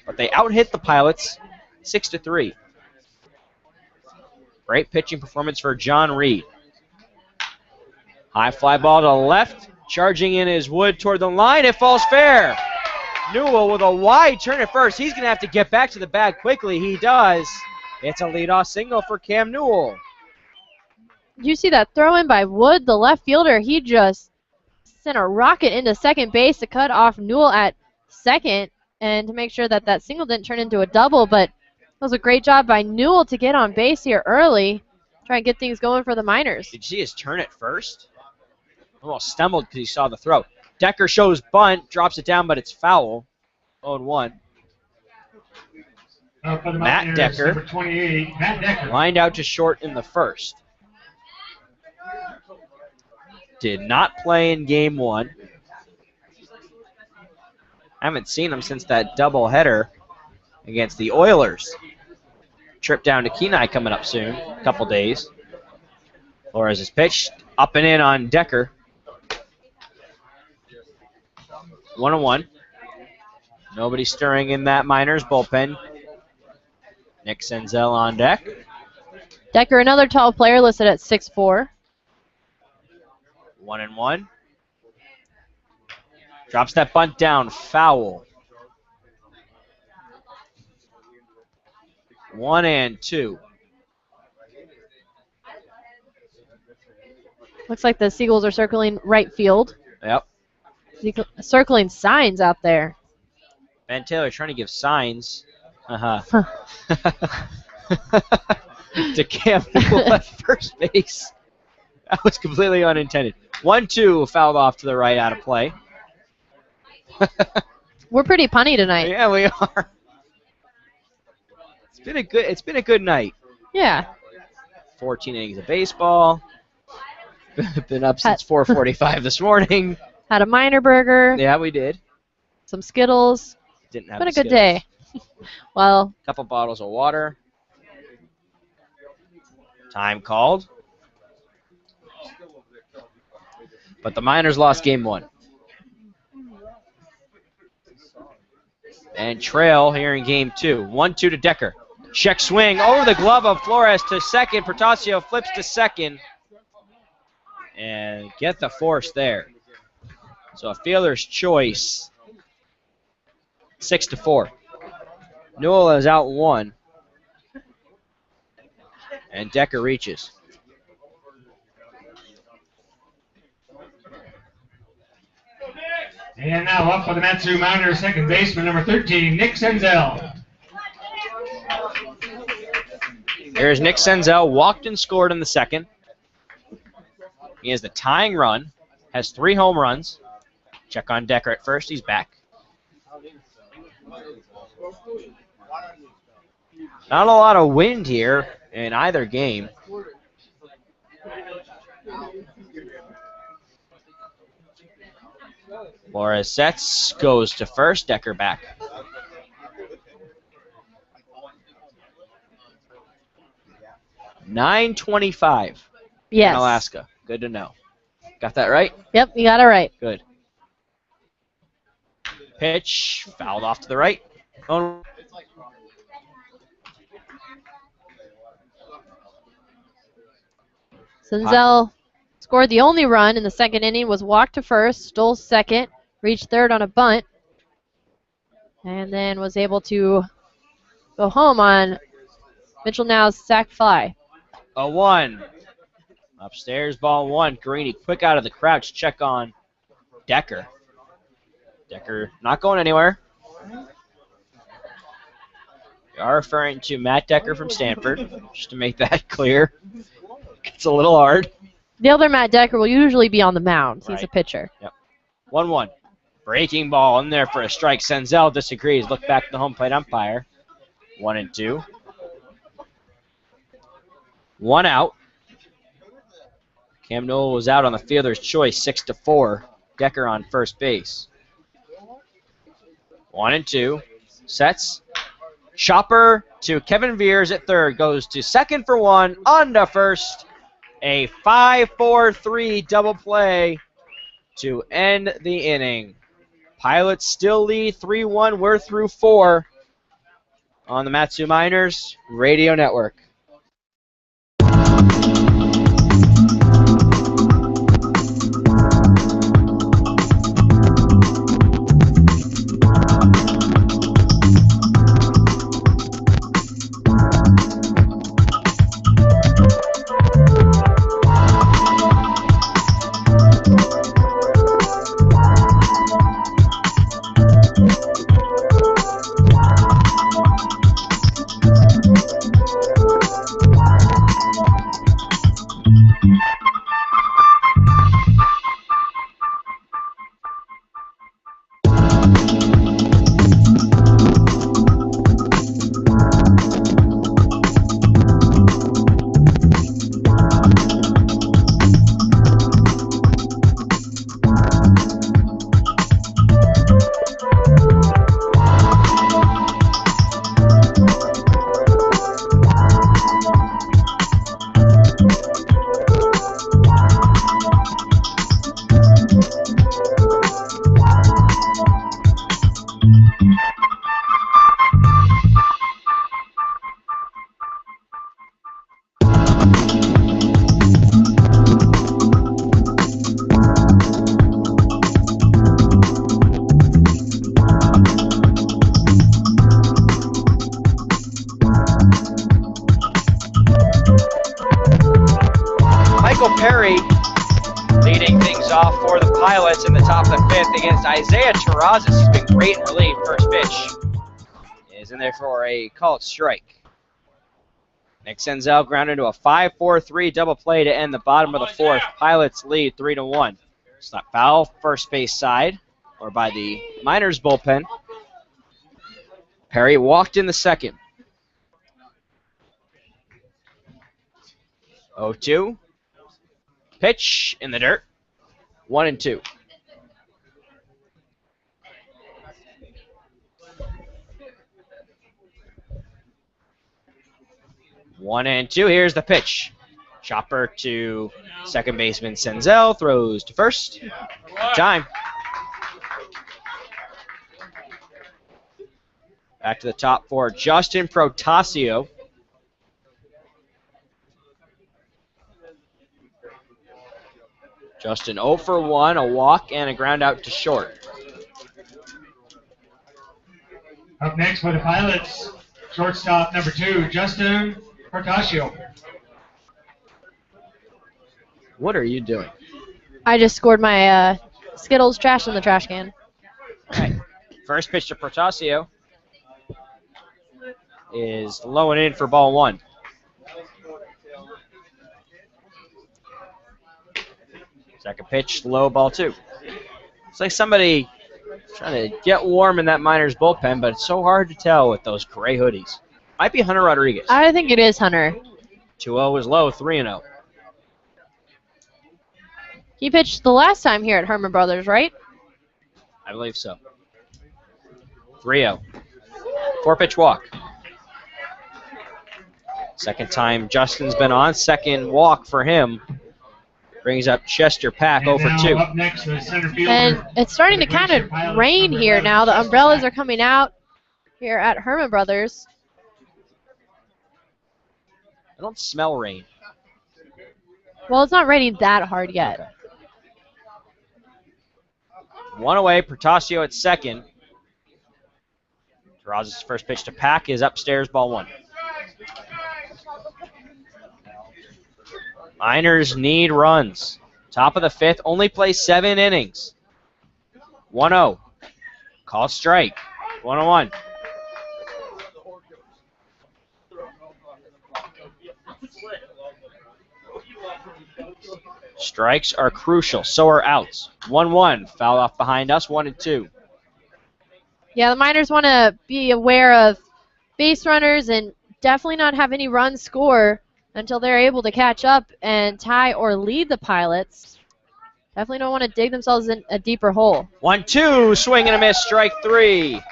But they out-hit the Pilots 6-3. Great pitching performance for John Reed. High fly ball to the left. Charging in is Wood toward the line. It falls fair. Newell with a wide turn at first. He's going to have to get back to the bag quickly. He does. It's a leadoff single for Cam Newell. Did you see that throw in by Wood, the left fielder? He just sent a rocket into second base to cut off Newell at second and to make sure that that single didn't turn into a double. But it was a great job by Newell to get on base here early, try and get things going for the Miners. Did you see his turn at first? Almost stumbled because he saw the throw. Decker shows bunt, drops it down, but it's foul. 0-1. For the Matt Mountaineers, Decker. Number 28, Matt Decker. Lined out to short in the first. Did not play in game 1. I haven't seen him since that doubleheader against the Oilers. Trip down to Kenai coming up soon, a couple days. Flores is pitched up and in on Decker. 1-1. Nobody stirring in that Miners bullpen. Nick Senzel on deck. Decker, another tall player, listed at 6'4". 1-1. Drops that bunt down. Foul. 1-2. Looks like the Seagulls are circling right field. Yep. Circling signs out there. Ben Taylor trying to give signs. Huh. To Cam Newell at first base. That was completely unintended. 1-2 fouled off to the right out of play. We're pretty punny tonight. Yeah, we are. It's been a good night. Yeah. 14 innings of baseball. Been up since 4:45 this morning. Had a Miner burger, Yeah, we did. some Skittles. Didn't have Been a the good Skittles. day. Well, Couple bottles of water. Time called. But the Miners lost game 1. And trail here in game 2. 1-2 to Decker. Check swing over the glove of Flores to second. Portasio flips to second. And get the force there. So a fielder's choice. 6-4. Newell is out 1. And Decker reaches. And now up for the Matsu Miners, second baseman, number 13, Nick Senzel. Here's Nick Senzel, walked and scored in the second. He has the tying run, has 3 home runs. Check on Decker at first, he's back. Not a lot of wind here in either game. Flores sets, goes to first, Decker back. .925 Yes. in Alaska. Good to know. Got that right? Yep, you got it right. Good. Pitch fouled off to the right. Oh, Senzel scored the only run in the second inning, was walked to first, stole second, reached third on a bunt, and then was able to go home on Mitchell Now's sac fly. a 1. Upstairs, ball 1. Carini quick out of the crouch. Check on Decker. Decker not going anywhere. We are referring to Matt Decker from Stanford, just to make that clear. It's a little hard. The other Matt Decker will usually be on the mound. He's a Right. pitcher. 1-1. Breaking ball in there for a strike. Senzel disagrees. Look back at the home plate umpire. 1-2. 1 out. Cam Newell was out on the fielder's choice, 6-4. Decker on first base. 1-2. Sets. Chopper to Kevin Veers at third. Goes to second for 1. On to first. A 5-4-3 double play to end the inning. Pilots still lead 3-1. We're through 4 on the Matsu Miners Radio Network. Michael Perry leading things off for the Pilots in the top of the 5th against Isaiah Terrazas. He's been great in relief. First pitch is in there for a called strike. Nick Senzel grounded into a 5-4-3 double play to end the bottom of the 4th. Pilots lead 3-1. Slap foul, first base side, or by the Miners bullpen. Perry walked in the second. 0-2. Pitch in the dirt. 1-2. One and two. Here's the pitch. Chopper to second baseman Senzel. Throws to first. Time. Back to the top for Justin Protasio. Justin 0 for 1, a walk, and a ground out to short. Up next for the Pilots, shortstop number 2, Justin Portasio. What are you doing? I just scored my Skittles trash in the trash can. All right. First pitch to Protasio is low and in for ball 1. Second pitch, low, ball 2. It's like somebody trying to get warm in that Miners bullpen, but it's so hard to tell with those gray hoodies. Might be Hunter Rodriguez. I think it is Hunter. 2-0 is low, 3-0. He pitched the last time here at Herman Brothers, right? I believe so. 3-0. 4-pitch walk. Second time Justin's been on, second walk for him Brings up Chester Pack And 0 for now 2. up next, the center fielder. And it's starting to for the kind Glacier of Pilots, rain number here 11, now. The Chester umbrellas Pack. are coming out here at Herman Brothers. I don't smell rain. Well, it's not raining that hard yet. Okay. One away, Protasio at second. Terrazas' first pitch to Pack is upstairs, ball 1. Miners need runs. Top of the 5th, only play 7 innings. 1-0. Call strike. 1-1. Strikes are crucial. So are outs. 1-1. Foul off behind us. 1-2. Yeah, the Miners want to be aware of base runners and definitely not have any runs score until they're able to catch up and tie or lead the Pilots. Definitely don't want to dig themselves in a deeper hole. 1-2. Swing and a miss. Strike 3.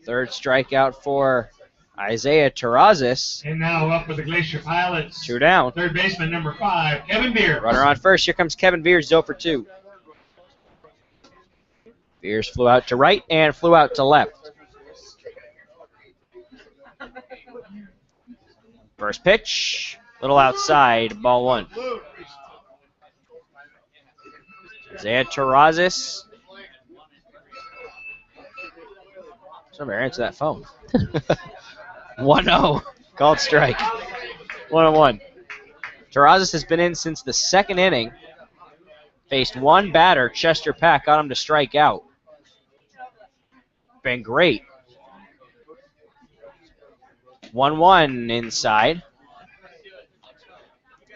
Third strikeout for Isaiah Terrazas. And now up with the Glacier Pilots. 2 down. Third baseman, number 5, Kevin Beers. Runner on first. Here comes Kevin Beers, 0 for 2. Beers flew out to right and flew out to left. First pitch, little outside, ball 1. Isaiah Terrazas. Somebody answer that phone. 1-0, called strike. 1-1. Terrazas has been in since the 2nd inning. Faced one batter, Chester Pack, got him to strike out. Been great. 1-1 inside.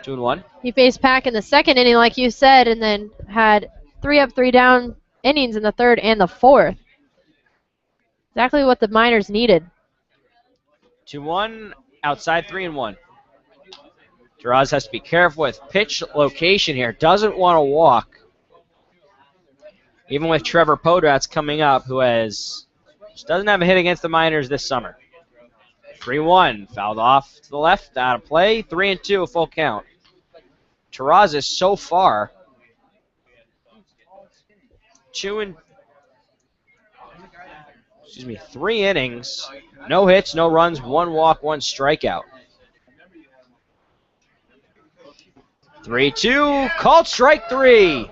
2-1. He faced Pack in the 2nd inning, like you said, and then had 3 up, 3 down innings in the 3rd and the 4th. Exactly what the Miners needed. 2-1, outside 3-1. Terraz has to be careful with pitch location here. Doesn't want to walk. Even with Trevor Podratz coming up, who just doesn't have a hit against the Miners this summer. 3-1, fouled off to the left, out of play. 3-2, a full count. Terraz is so far 3 innings, no hits, no runs, 1 walk, 1 strikeout. 3-2, called strike 3.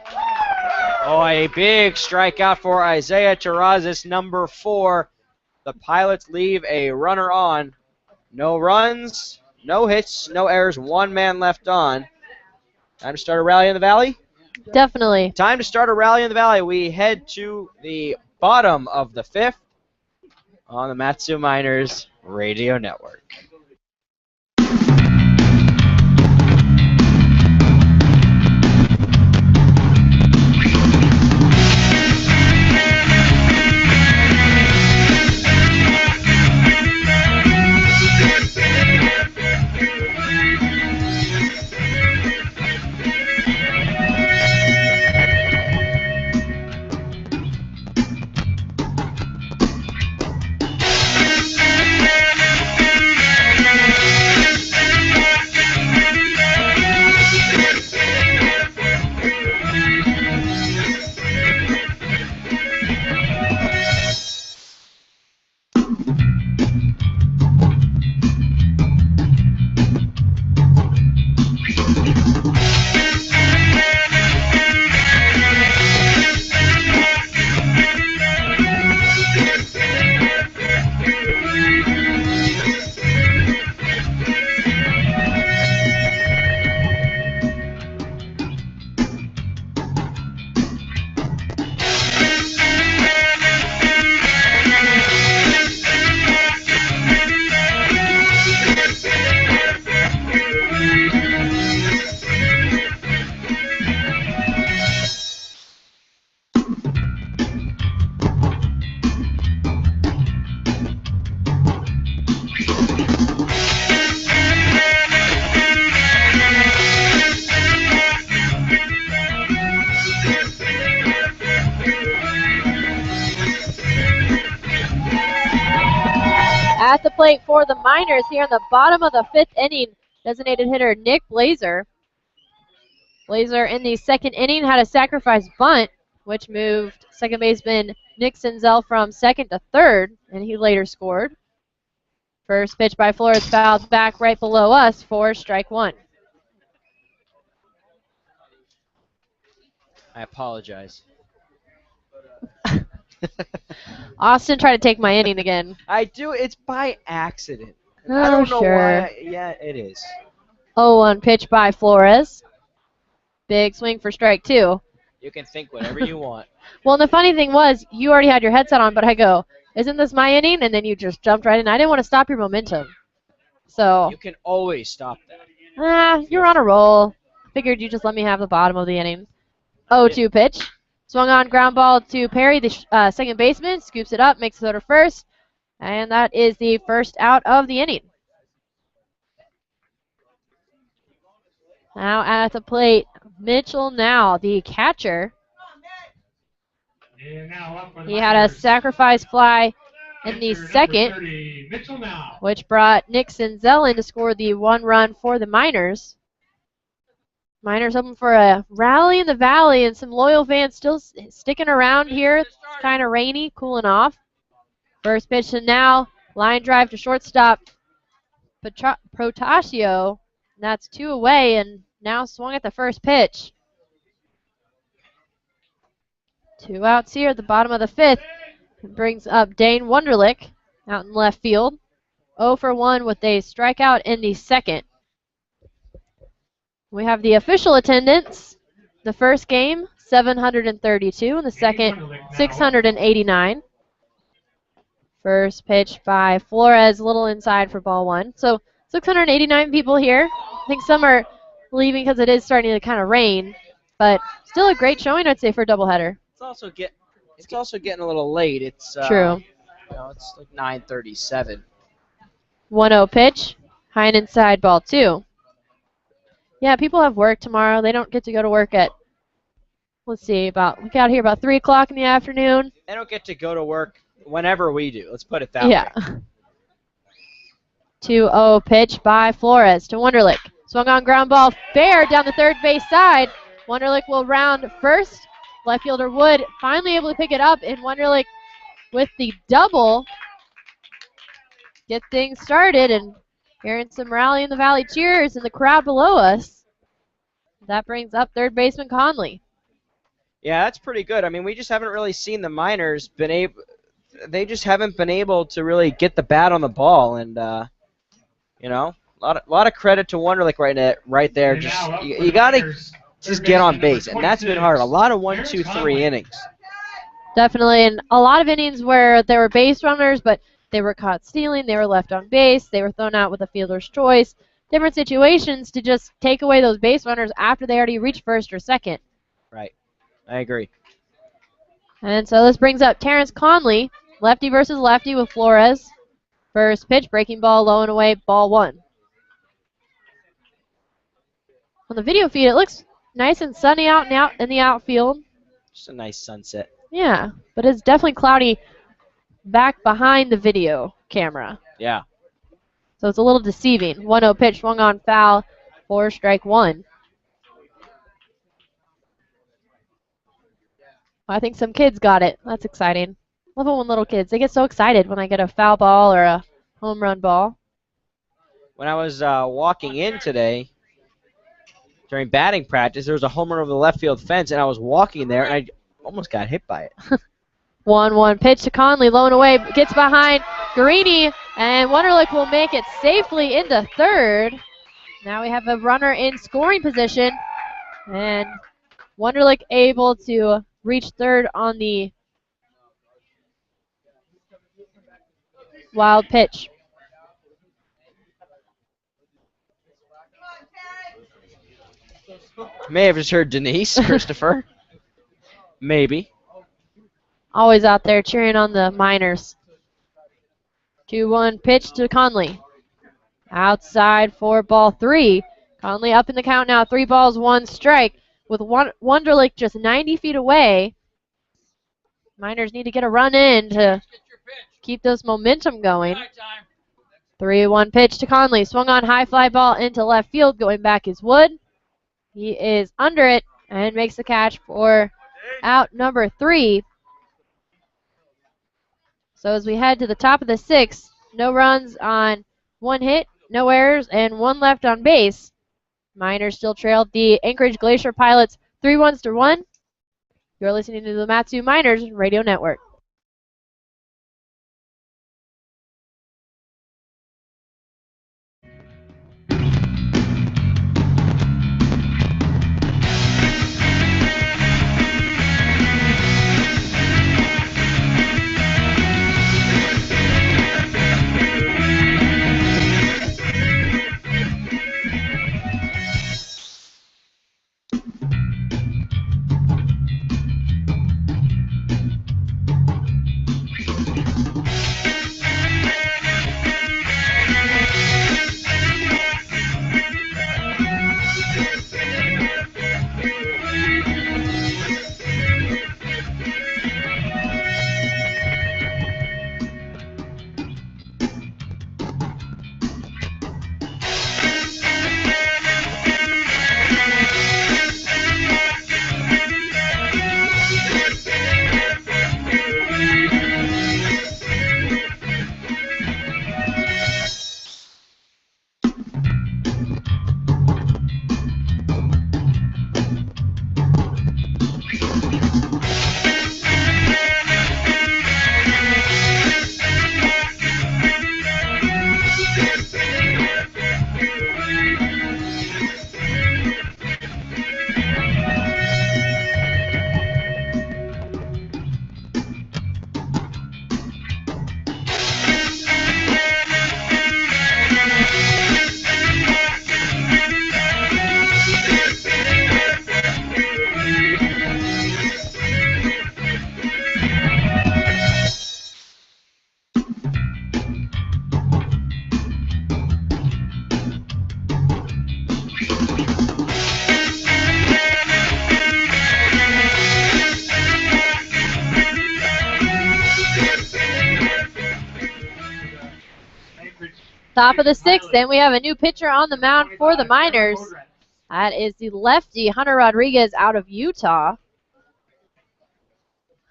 Oh, a big strikeout for Isaiah Terrazas, number 4. The Pilots leave a runner on. No runs, no hits, no errors, 1 man left on. Time to start a rally in the Valley? Definitely. Time to start a rally in the Valley. We head to the bottom of the 5th on the Matsu Miners Radio Network. at the plate for the Miners here in the bottom of the 5th inning. Designated hitter Nick Blazer. Blazer in the 2nd inning had a sacrifice bunt, which moved second baseman Nick Senzel from 2nd to 3rd, and he later scored. First pitch by Flores fouled back right below us for strike 1. I apologize. Austin tried to take my inning again. I do. It's by accident. Oh, I don't know sure. why. Yeah, it is. 0-1 pitch by Flores. Big swing for strike 2. You can think whatever you want. Well, and the funny thing was, you already had your headset on, but I go, isn't this my inning? And then you just jumped right in. I didn't want to stop your momentum. So, You can always stop that. you're on a roll. Figured you just let me have the bottom of the inning. 0-2 pitch. Swung on ground ball to Perry, the second baseman. Scoops it up, makes the throw to first. And that is the first out of the inning. Now at the plate, Mitchell Now, the catcher. And now up for the He had a Miners, sacrifice fly in the pitcher number 2nd, 30, Mitchell Now. which brought Nick Senzel in to score the 1 run for the Miners. Miners hoping for a rally in the valley, and some loyal fans still sticking around here. It's kind of rainy, cooling off. First pitch to Now, line drive to shortstop Protasio. That's 2 away, and Now swung at the first pitch. 2 outs here at the bottom of the 5th. It brings up Dane Wunderlich out in left field. 0 for 1 with a strikeout in the 2nd. We have the official attendance. The first game, 732, and the second, 689. First pitch by Flores, a little inside for ball 1. So 689 people here. I think some are leaving because it is starting to kind of rain, but still a great showing, I'd say, for a doubleheader. It's also getting a little late. It's True. It's like 9:37. 1-0 pitch, high and inside ball 2. Yeah, people have work tomorrow. They don't get to go to work at, we got here about 3 o'clock in the afternoon. They don't get to go to work whenever we do. Let's put it that Yeah. way. 2-0 pitch by Flores to Wunderlich. Swung on ground ball, fair down the third base side. Wunderlich will round first. Left fielder Wood finally able to pick it up, and Wunderlich with the double get things started, and hearing some rally in the valley cheers in the crowd below us. That brings up third baseman Conley. Yeah, that's pretty good. I mean, we just haven't really seen the Miners they just haven't been able to really get the bat on the ball, and a lot of credit to Wunderlich right there. And Just now up for you the gotta Miners, just third get on baseman base, number and that's been 26, hard. A lot of 1, Terrence 2, 3 Conley. innings. Definitely, and a lot of innings where there were base runners, but they were caught stealing, they were left on base, they were thrown out with a fielder's choice. Different situations to just take away those base runners after they already reached first or second. Right, I agree. And so this brings up Terrence Conley, lefty versus lefty with Flores. First pitch, breaking ball, low and away, ball 1. On the video feed, it looks nice and sunny out in the outfield. Just a nice sunset. Yeah, but it's definitely cloudy back behind the video camera. Yeah. So it's a little deceiving. 1-0 pitch, swung on foul for strike 1. I think some kids got it. That's exciting. Love it when little kids, they get so excited when I get a foul ball or a home run ball. When I was walking in today during batting practice, there was a homer over the left field fence, and I was walking there, and I almost got hit by it. 1-1 pitch to Conley, low and away, gets behind Guarini, and Wunderlich will make it safely into third. Now we have a runner in scoring position, and Wunderlich able to reach third on the wild pitch. May have just heard Denise, Christopher. Maybe. Always out there cheering on the Miners. 2-1 pitch to Conley. Outside for ball 3. Conley up in the count now. 3 balls, 1 strike. With Wunderlich just 90 feet away. Miners need to get a run in to keep this momentum going. 3-1 pitch to Conley. Swung on high fly ball into left field. Going back is Wood. He is under it and makes the catch for out number 3. So as we head to the top of the 6th, no runs on 1 hit, no errors, and 1 left on base. Miners still trailed the Anchorage Glacier Pilots 3-1. You're listening to the Matsu Miners Radio Network. Top of the 6th, and we have a new pitcher on the mound for the Miners. That is the lefty, Hunter Rodriguez, out of Utah.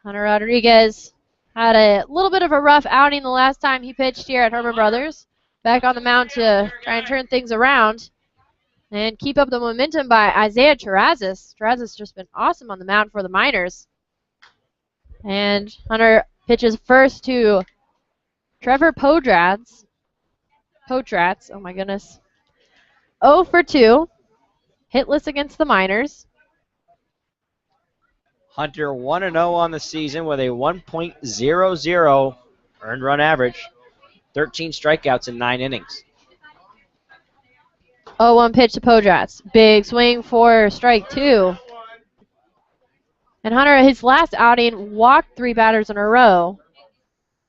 Hunter Rodriguez had a little bit of a rough outing the last time he pitched here at Herman Brothers. Back on the mound to try and turn things around and keep up the momentum by Isaiah Terrazas. Terrazas just been awesome on the mound for the Miners. And Hunter pitches first to Trevor Potratz, oh my goodness. 0 for 2. Hitless against the Miners. Hunter 1-0 on the season with a 1.00 earned run average. 13 strikeouts in 9 innings. 0-1 pitch to Potratz. Big swing for strike 2. And Hunter, his last outing, walked 3 batters in a row.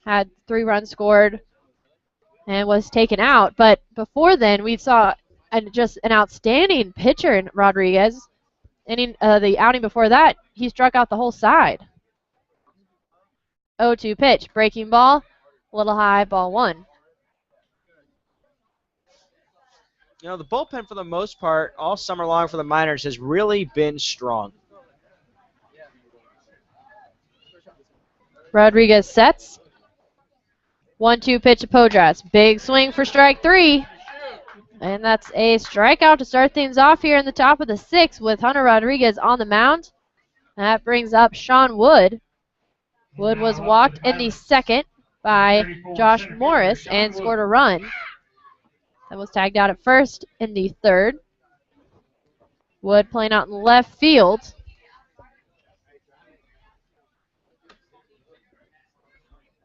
Had 3 runs scored and was taken out. But before then, we saw just an outstanding pitcher in Rodriguez. The outing before that, he struck out the whole side. 0-2 pitch. Breaking ball. A little high, ball 1. You know, the bullpen for the most part all summer long for the Miners has really been strong. Rodriguez sets. 1-2 pitch to Potratz. Big swing for strike 3. And that's a strikeout to start things off here in the top of the 6th with Hunter Rodriguez on the mound. That brings up Sean Wood. Wood was walked in the 2nd by Josh Morris and scored a run. That was tagged out at first in the 3rd. Wood playing out in left field.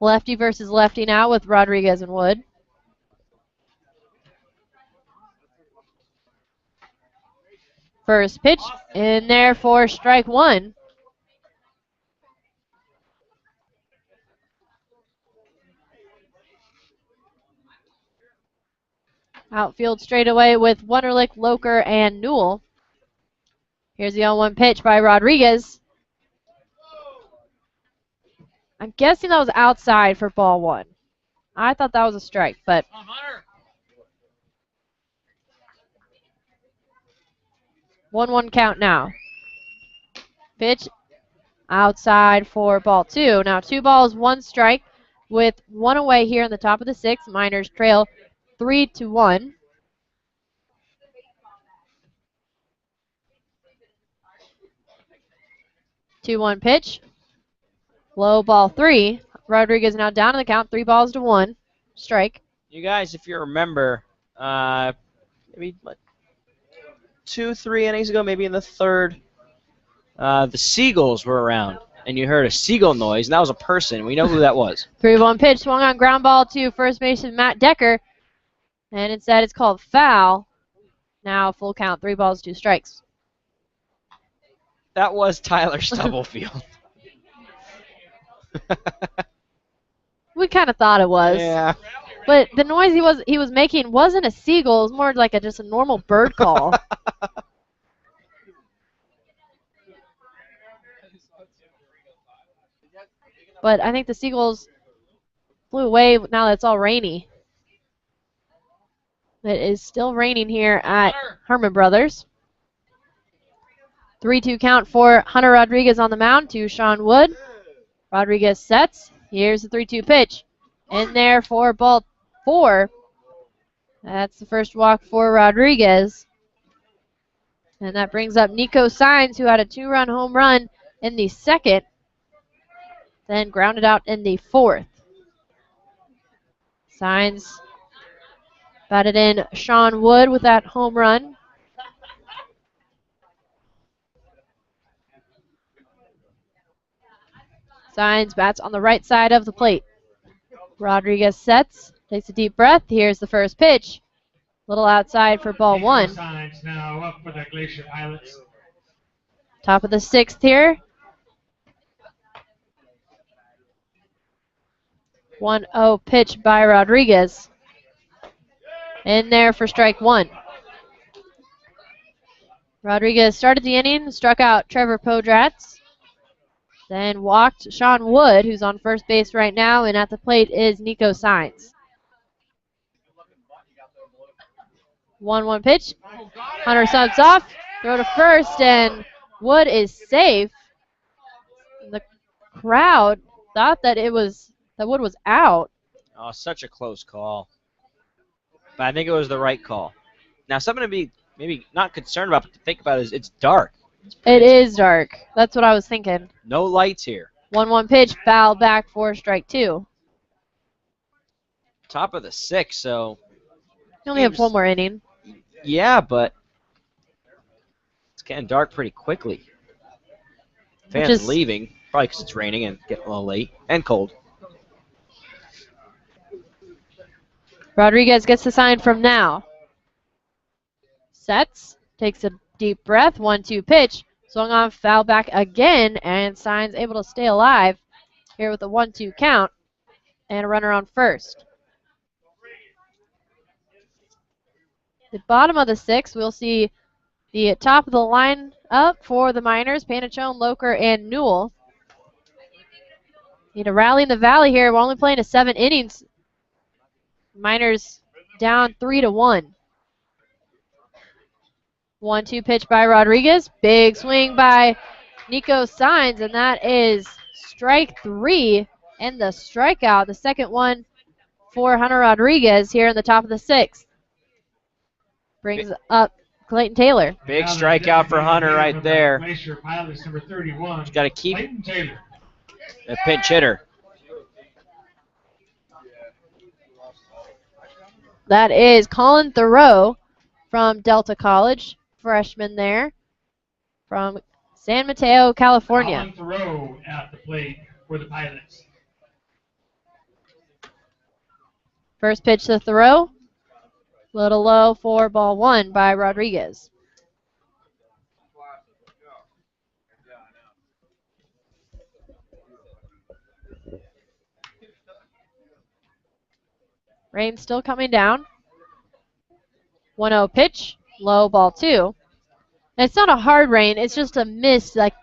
Lefty versus lefty now with Rodriguez and Wood. First pitch in there for strike 1. Outfield straightaway with Wunderlich, Loker, and Newell. Here's the 0-1 pitch by Rodriguez. I'm guessing that was outside for ball 1. I thought that was a strike, but 1-1 count now. Pitch outside for ball 2. Now 2 balls, 1 strike with 1 away here in the top of the 6th. Miners trail 3-1. Two-one pitch. Low ball 3. Rodriguez now down in the count. 3 balls to 1. Strike. You guys, if you remember, maybe 2-3 innings ago, maybe in the 3rd, the Seagulls were around, and you heard a seagull noise, and that was a person. We know who that was. 3-1 pitch. Swung on ground ball to first baseman Matt Decker. And instead it's called foul. Now full count. 3 balls, 2 strikes. That was Tyler Stubblefield. We kind of thought it was. Yeah. But the noise he was making wasn't a seagull. It was more like just a normal bird call. But I think the seagulls flew away now that it's all rainy. It is still raining here at Herman Brothers. 3-2 count for Hunter Rodriguez on the mound to Sean Wood. Rodriguez sets. Here's the 3-2 pitch. In there for ball 4. That's the first walk for Rodriguez. And that brings up Nico Saenz, who had a 2-run home run in the 2nd. Then grounded out in the 4th. Saenz batted in Sean Wood with that home run. Saenz bats on the right side of the plate. Rodriguez sets, takes a deep breath. Here's the first pitch. Little outside for ball 1. Signs now up for the Glacier Pilots. Top of the 6th here. 1-0 pitch by Rodriguez. In there for strike 1. Rodriguez started the inning, struck out Trevor Podratz. Then walked Sean Wood, who's on first base right now, and at the plate is Nico Saenz. 1-1 pitch. Hunter subs off, throw to first, and Wood is safe. The crowd thought that Wood was out. Oh, such a close call. But I think it was the right call. Now, something to be maybe not concerned about, but to think about is it's dark. It is dark. That's what I was thinking. No lights here. 1-1 pitch, foul back for strike 2. Top of the 6th, so You only have 1 more inning. yeah, but it's getting dark pretty quickly. Fans leaving, probably because it's raining and getting a little late and cold. Rodriguez gets the sign from now. Sets, takes a deep breath, 1-2 pitch. Swung on, foul back again, and Saenz able to stay alive here with a 1-2 count and a runner on first. The bottom of the 6th, we'll see the top of the line up for the Miners, Panachone, Loker, and Newell. Need a rally in the valley here. We're only playing a 7 innings. Miners down 3-1. 1-2 pitch by Rodriguez. Big swing by Nico Saenz, and that is strike 3 and the strikeout. The second one for Hunter Rodriguez here in the top of the 6th. Brings up Clayton Taylor. Big strikeout for Hunter right there. Glacier Pilots number 31. He's got to keep Clayton Taylor. a pinch hitter. That is Colin Thoreau from Delta College, freshman there from San Mateo, California. Colin Thoreau at the plate for the Pilots. First pitch to Thoreau. Little low for ball 1 by Rodriguez. Rain still coming down. 1-0 pitch, low ball 2. And it's not a hard rain, it's just a mist. Like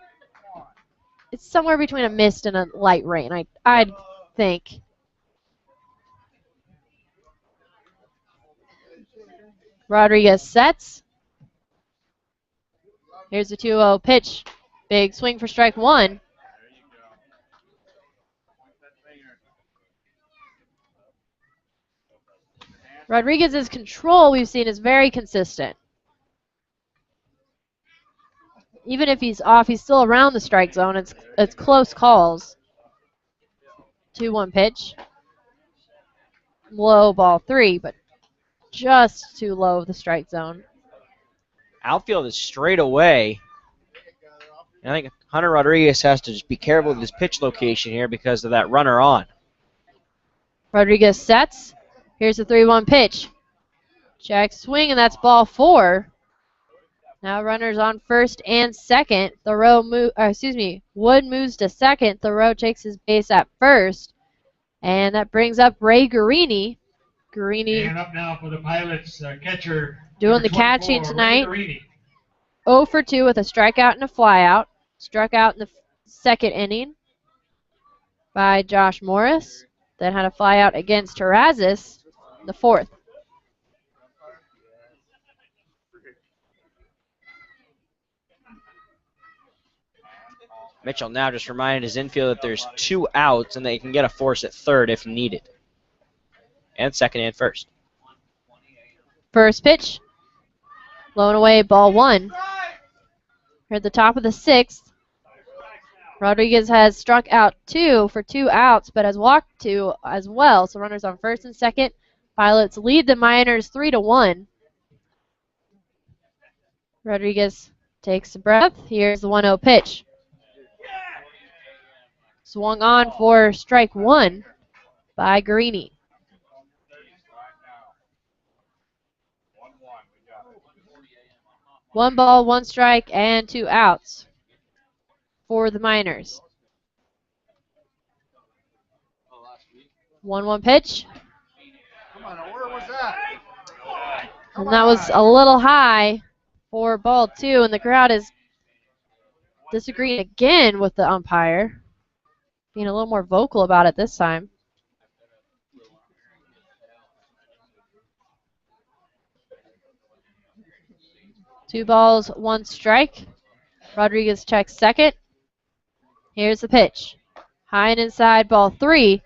it's somewhere between a mist and a light rain, I'd think. Rodriguez sets. Here's the 2-0 pitch. Big swing for strike one. Rodriguez's control we've seen is very consistent. Even if he's off, he's still around the strike zone. It's close calls. 2-1 pitch. Low ball 3, but just too low of the strike zone. Outfield is straight away. And I think Hunter Rodriguez has to just be careful with his pitch location here because of that runner on. Rodriguez sets. Here's the 3-1 pitch. Jack swing, and that's ball 4. Now runners on first and second. Wood moves to second. Thoreau takes his base at first. And that brings up Ray Guarini. And up now for the Pilots, catcher. Doing the 24, catching Ray tonight. Guarini. 0 for 2 with a strikeout and a flyout. Struck out in the second inning by Josh Morris. Then had a flyout against Terrazas in the 4th. Mitchell now just reminded his infield that there's 2 outs and they can get a force at third if needed. And second and first. First pitch. Blown away, ball 1. Here at the top of the 6th. Rodriguez has struck out 2 for 2 outs, but has walked 2 as well. So runners on first and second. Pilots lead the Miners 3-1. Rodriguez takes a breath. Here's the 1-0 pitch. Swung on for strike 1 by Guarini. One ball, 1 strike, and 2 outs for the Miners. 1-1 pitch. And that was a little high for ball 2, and the crowd is disagreeing again with the umpire, being a little more vocal about it this time. Two balls, 1 strike. Rodriguez checks second. Here's the pitch. High and inside, ball 3.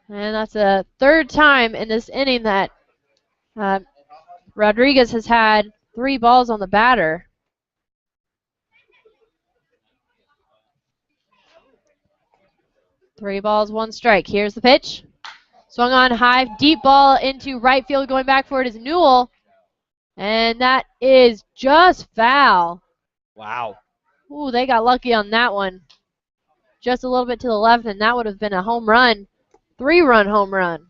And that's the 3rd time in this inning that Rodriguez has had 3 balls on the batter. Three balls, 1 strike. Here's the pitch. Swung on high, deep ball into right field. Going back for it is Newell. And that is just foul. Wow. Ooh, they got lucky on that one. Just a little bit to the left, and that would have been a home run. 3-run home run.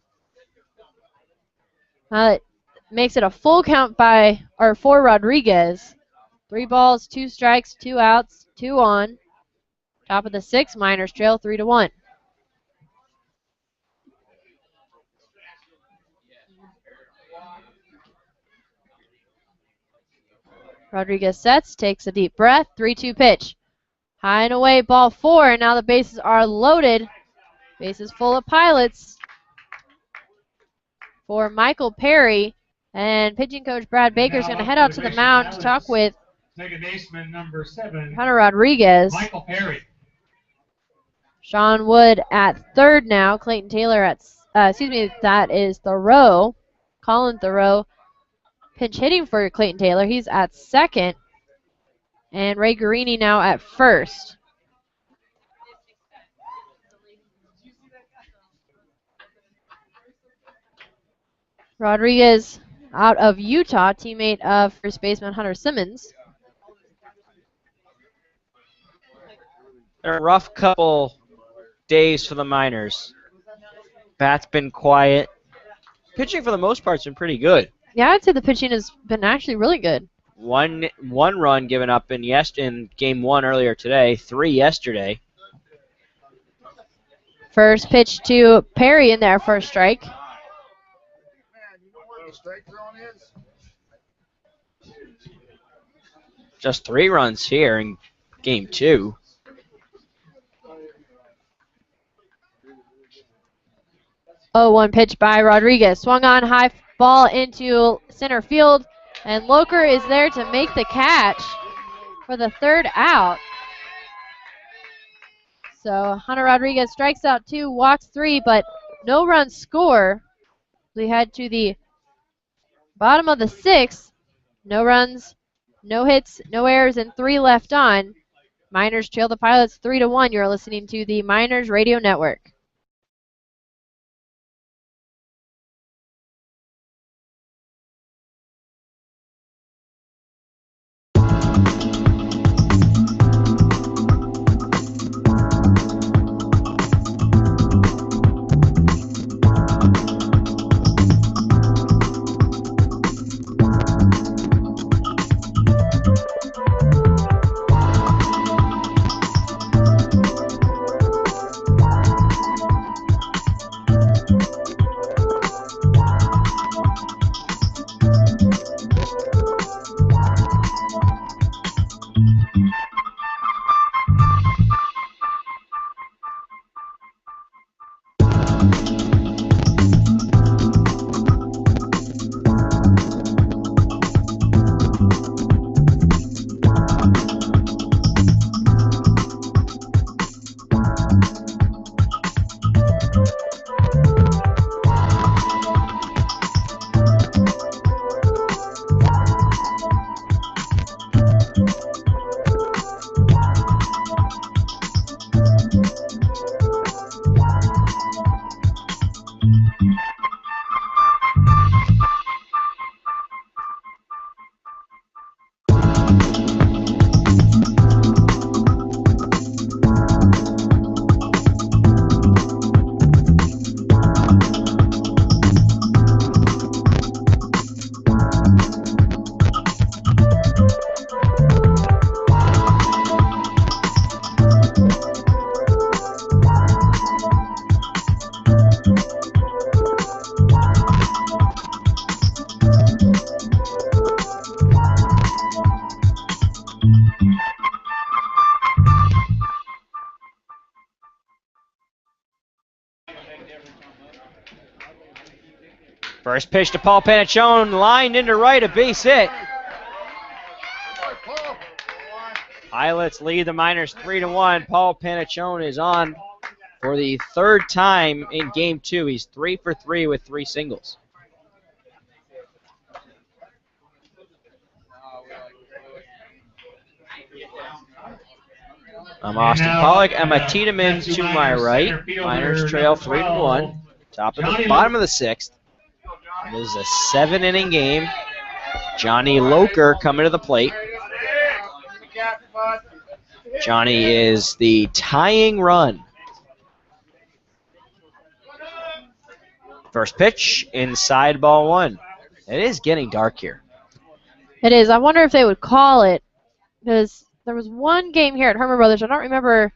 It makes it a full count for Rodriguez. 3 balls, 2 strikes, 2 outs, 2 on. Top of the 6th, Miners trail 3-1. Rodriguez sets, takes a deep breath, 3-2 pitch. High and away, ball 4, and now the bases are loaded. Bases full of Pilots for Michael Perry. And pitching coach Brad Baker is going to head out to the mound to talk with second baseman number 7, Hunter Rodriguez. Michael Perry. Sean Wood at third now. Clayton Taylor at, that is Thoreau. Colin Thoreau pinch hitting for Clayton Taylor. He's at second. And Ray Guarini now at first. Rodriguez out of Utah, teammate of first baseman Hunter Simmons. A rough couple days for the Miners. Bat's been quiet. Pitching for the most part has been pretty good. Yeah, I'd say the pitching has been actually really good. One run given up in game 1 earlier today, 3 yesterday. First pitch to Perry in there for a strike. Just 3 runs here in game 2. Oh, 1 pitch by Rodriguez. Swung on high ball into center field, and Loker is there to make the catch for the third out. So Hunter Rodriguez strikes out 2, walks 3, but no runs score. We head to the bottom of the 6th. No runs, no hits, no errors, and 3 left on. Miners trail the Pilots 3-1. You're listening to the Miners Radio Network. First pitch to Paul Panaccione, lined into right, a base hit. Pilots lead the Miners 3-1. Paul Panaccione is on for the third time in Game 2. He's 3 for 3 with 3 singles. I'm Austin Pollock. Emma Tiedemann to my right. Miners trail 3-1. Top of the bottom of the 6th. This is a 7-inning game. Johnny Loker coming to the plate. Johnny is the tying run. First pitch, inside ball 1. It is getting dark here. It is. I wonder if they would call it, because there was one game here at Herman Brothers. I don't remember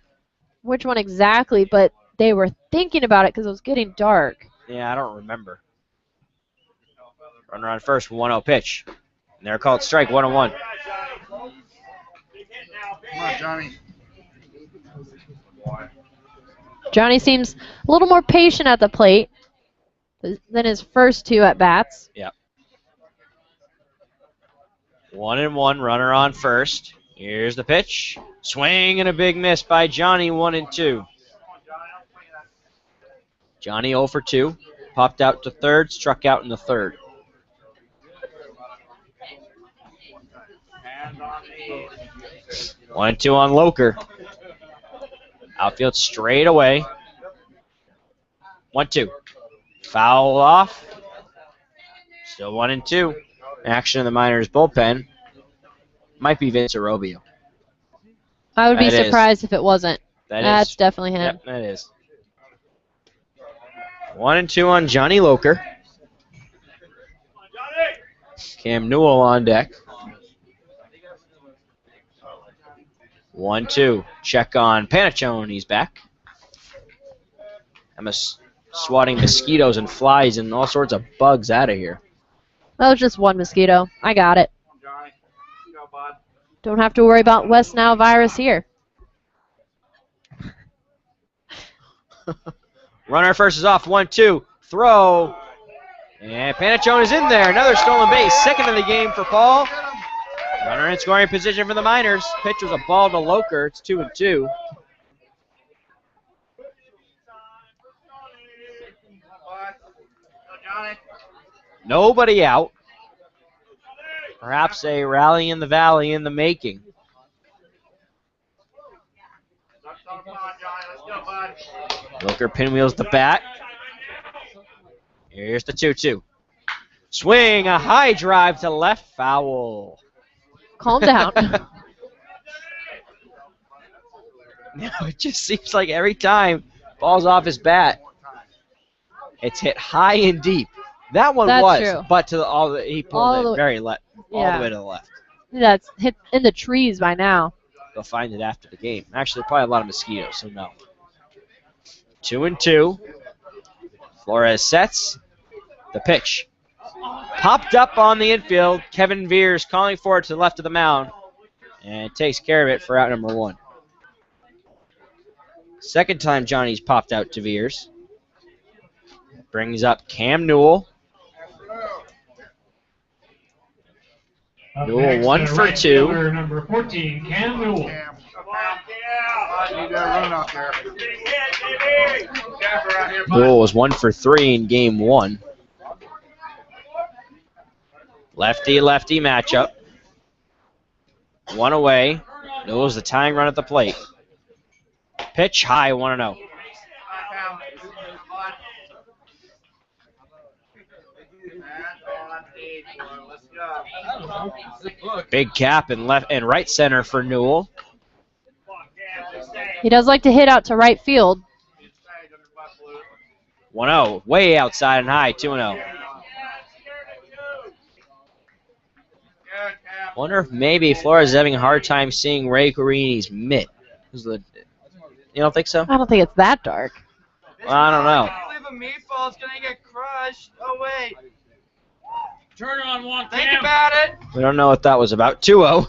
which one exactly, but they were thinking about it because it was getting dark. Yeah, I don't remember. Runner on first, 1-0 pitch. And they're called strike, 1-1. Come on, Johnny. Johnny seems a little more patient at the plate than his first 2 at-bats. Yep. 1-1, runner on first. Here's the pitch. Swing and a big miss by Johnny, 1-2. Johnny 0 for 2. Popped out to third, struck out in the third. 1-2 on Loker. Outfield straight away. 1-2. Foul off. Still 1-2. Action in the Miners bullpen. Might be Vince Arobio. I would be That is. surprised if it wasn't. That's Is. definitely him. Yep, that is. 1-2 on Johnny Loker. Cam Newell on deck. 1-2. Check on Panaccione. He's back. I'm swatting mosquitoes and flies and all sorts of bugs out of here. That was just one mosquito. I got it. Don't have to worry about West Nile virus here. Runner first is off. 1-2. Throw. And Panachone is in there. Another stolen base. Second of the game for Paul. Runner in scoring position for the Miners. Pitch was a ball to Loker. It's 2-2. Nobody out. Perhaps a rally in the valley in the making. Loker pinwheels the bat. Here's the 2-2. Swing, a high drive to left, foul. Calm down. No, it just seems like every time ball's off his bat, it's hit high and deep. That one That's was, true. but he pulled All it the- very left, all yeah. the way to the left. That's hit in the trees by now. They'll find it after the game. Actually, probably a lot of mosquitoes, so no. 2-2. Flores sets the pitch. Popped up on the infield. Kevin Veers calling for it to the left of the mound, and takes care of it for out number 1. Second time Johnny's popped out to Veers. Brings up Cam Newell. Up Newell next, 1 the for right 2. fielder, number 14, Cam Newell. Need that run out there. Newell was 1 for 3 in game 1. Lefty-lefty matchup. 1 away. Newell's the tying run at the plate. Pitch high, 1-0. Big cap in left and right center for Newell. He does like to hit out to right field. 1-0, way outside and high, 2-0. Wonder if maybe Flores is having a hard time seeing Ray Carini's mitt. You don't think so? I don't think it's that dark. Well, I don't know. If a meatball's gonna get crushed. Oh wait. Turn on one, Think about it. We don't know what that was about. 2-0.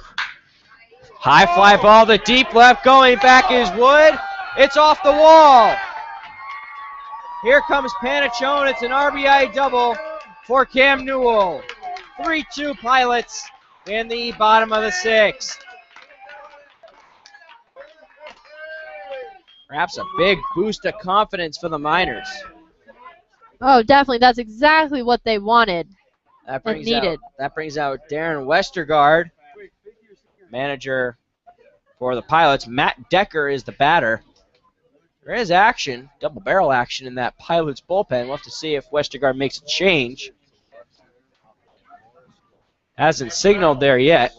High fly ball to deep left. Going back is Wood. It's off the wall. Here comes Panachone. It's an RBI double for Cam Newell. 3-2 Pilots in the bottom of the 6th. Perhaps a big boost of confidence for the Miners. Oh, definitely. That's exactly what they wanted. That And needed. brings out Darren Westergaard, manager for the Pilots. Matt Decker is the batter. There is action, double barrel action in that Pilots bullpen. We'll have to see if Westergaard makes a change. Hasn't signaled there yet,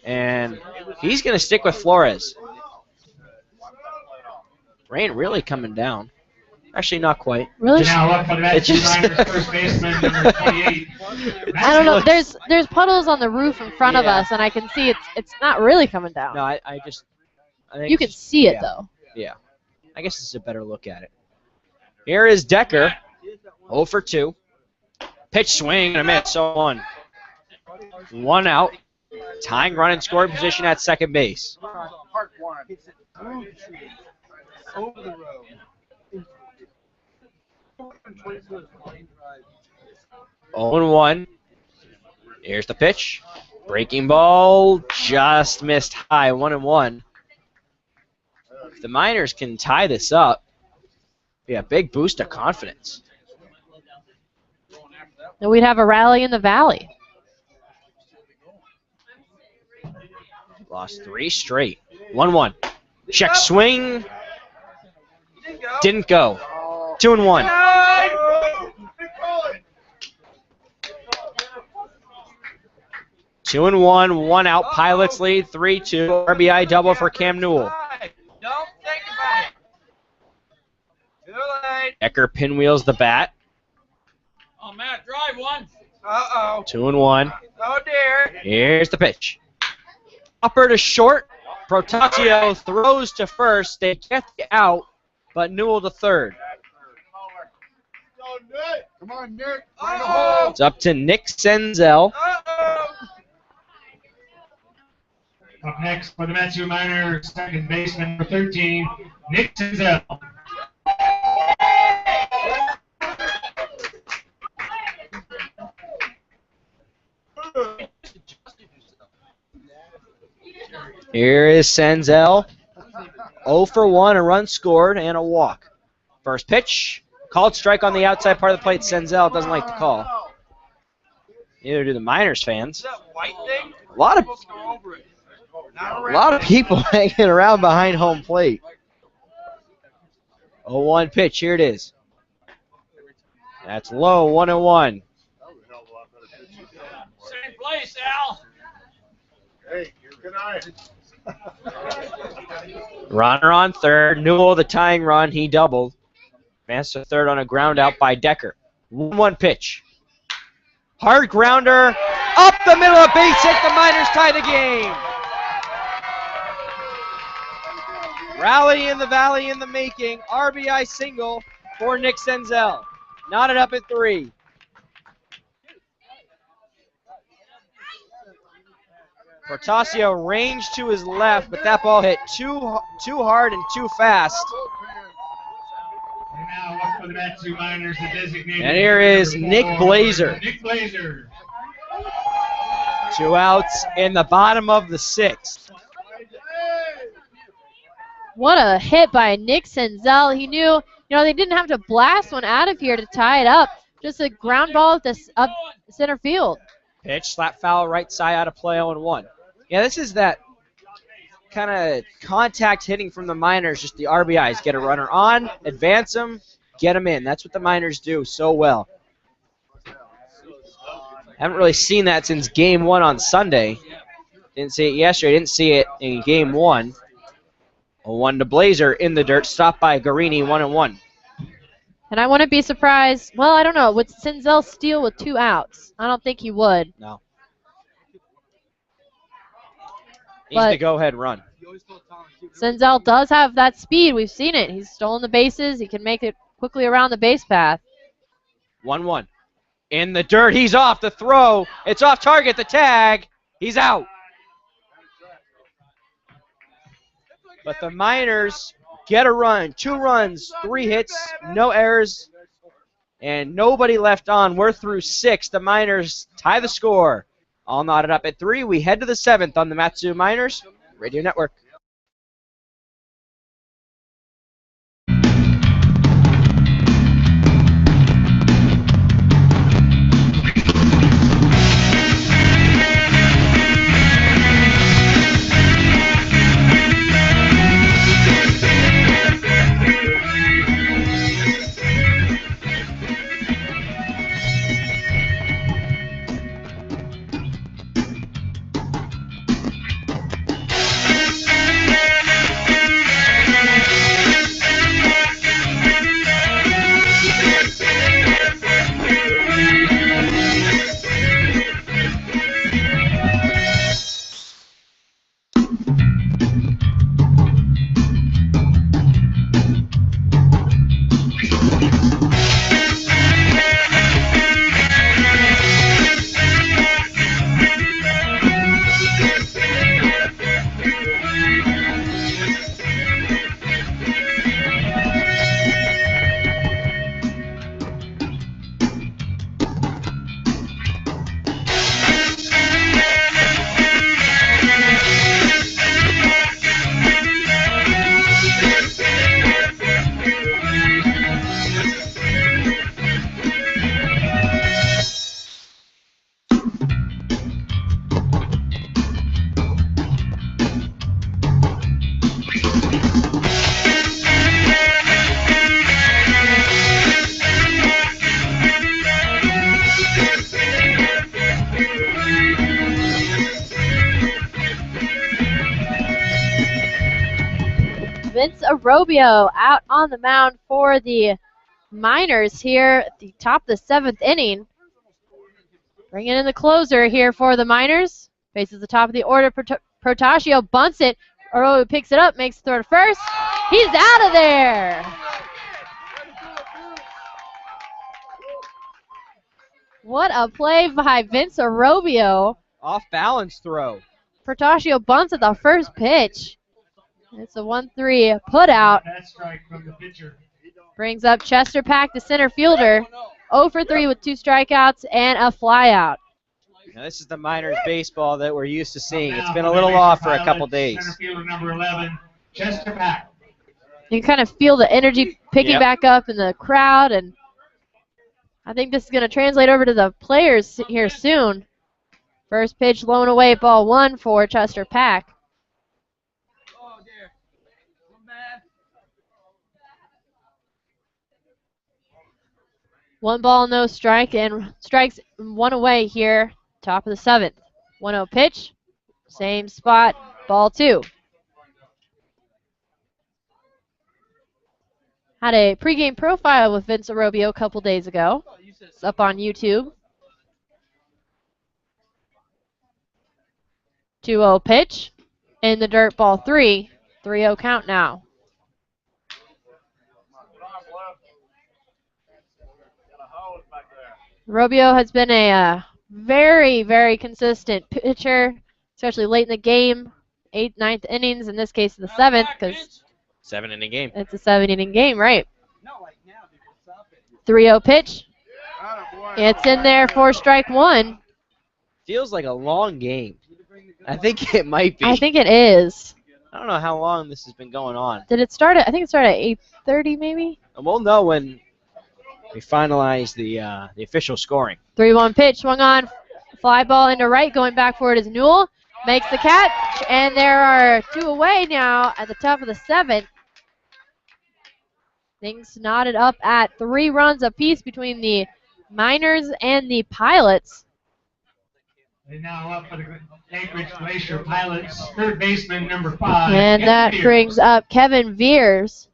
and he's going to stick with Flores. Rain really coming down. Actually, not quite. Really? Now up for the Matthew It's just- Miners, first baseman, number 28. I don't know. There's puddles on the roof in front of Yeah. us, and I can see it's not really coming down. No, I think You can see it yeah. though. Yeah. I guess this is a better look at it. Here is Decker. 0 for 2. Pitch swing and a miss. So 1 out. Tying run in scoring position at second base. Park 1. Over the road. 0-1. Here's the pitch. Breaking ball. Just missed high. 1-1. If the Miners can tie this up, yeah, big boost of confidence. And we'd have a rally in the valley. Lost 3 straight. 1-1. Check swing. Didn't go. 2-1. 2-1, 1 out. Pilots lead 3-2. RBI double for Cam Newell. Don't think about it. Too late. Decker pinwheels the bat. Oh, Matt, drive one. Uh-oh. 2-1. Oh dear. Here's the pitch. Upper to short. Protasio throws to first. They get the out, but Newell to third. Come on, Nick. Uh-oh. It's up to Nick Senzel. Uh-oh. Up next for the Matthew Miners, second baseman, number 13, Nick Senzel. Here is Senzel. 0 for 1, a run scored, and a walk. First pitch, called strike on the outside part of the plate. Senzel doesn't like the call. Neither do the Miners fans. Is that white thing? A lot of Supposed to go over it. Not A around lot of it. people hanging around behind home plate. 0-1 pitch. Here it is. That's low. 1-1. Same place, Al. Hey, good night. Runner on third. Newell, the tying run. He doubled. Advanced to third on a ground out by Decker. 1-1 pitch. Hard grounder. Up the middle of base hit. The Miners tie the game. Rally in the valley in the making. RBI single for Nick Senzel. Knotted up at 3. Portasio ranged to his left, but that ball hit too hard and too fast. And now up for the Matsu Miners, the designated. And here is number Nick 4, Blazer. Nick Blazer. 2 outs in the bottom of the 6th. What a hit by Nick Senzel. He knew, they didn't have to blast one out of here to tie it up. Just a ground ball up center field. Pitch, slap foul, right side out of play, 0-1. Yeah, this is that kind of contact hitting from the Miners, just the RBIs. Get a runner on, advance them, get them in. That's what the Miners do so well. Haven't really seen that since game 1 on Sunday. Didn't see it yesterday, didn't see it in game 1. A 1 to Blazer in the dirt, stopped by Garini, 1-1. And I wouldn't be surprised. Well, I don't know. Would Senzel steal with 2 outs? I don't think he would. No. Needs But- to go ahead run. Senzel does have that speed. We've seen it. He's stolen the bases. He can make it quickly around the base path. 1-1. In the dirt, he's off the throw. It's off target, the tag. He's out. But the Miners get a run. 2 runs, 3 hits, no errors, and nobody left on. We're through 6. The Miners tie the score. All knotted up at 3. We head to the 7th on the Matsu Miners Radio Network. Vince Arobio out on the mound for the Miners here at the top of the 7th inning. Bringing in the closer here for the Miners. Faces the top of the order. Protasio bunts it. Arobio picks it up, makes the throw to first. He's out of there. What a play by Vince Arobio. Off balance throw. Protasio bunts at the first pitch. It's a 1-3 put out. That strike from the pitcher. Brings up Chester Pack, the center fielder. 0 for 3 with 2 strikeouts and a flyout. Now, this is the Miners baseball that we're used to seeing. It's Now been for a the little Glacier off for a Pilots, couple days. Center fielder number 11, Chester Pack. You can kind of feel the energy picking Yep. back up in the crowd, and I think this is going to translate over to the players here soon. First pitch low and away, ball one for Chester Pack. Oh, dear. I'm bad. One ball, no strike, and strikes one away here, top of the seventh. 1-0 pitch, same spot, ball two. Had a pregame profile with Vince Arobio a couple days ago. It's up on YouTube. 2-0 pitch, in the dirt, ball three. 3-0 count now. Robio has been a very, very consistent pitcher, especially late in the game, 8th, 9th innings, in this case the 7th, because 7-inning game. it's a 7-inning game, right? No, like now, dude. Stop it. 3-0 pitch. Attaboy. It's in there for strike one. Feels like a long game. I think it might be. I think it is. I don't know how long this has been going on. Did it start at, I think it started at 8:30 maybe? And we'll know when we finalize the official scoring. 3-1 pitch, swung on, fly ball into right, going back for it is Newell. Makes the catch, and there are two away now at the top of the seventh. Things knotted up at 3 runs apiece between the Miners and the Pilots. And now up for the Anchorage Glacier Pilots, third baseman number 5. And Kevin that Beers. brings up Kevin Veers,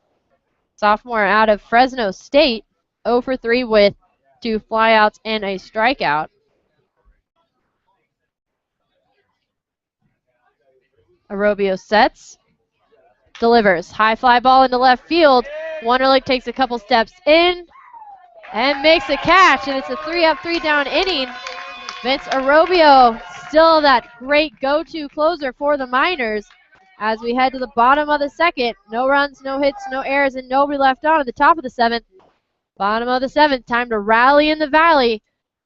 sophomore out of Fresno State, 0 for 3 with 2 flyouts and a strikeout. Arobio sets, delivers, high fly ball into left field. Wunderlich takes a couple steps in and makes a catch, and it's a 3-up, 3-down inning. Vince Arobio, still that great go-to closer for the Miners as we head to the bottom of the second. No runs, no hits, no errors, and nobody left on at the top of the seventh. Bottom of the seventh, time to rally in the valley.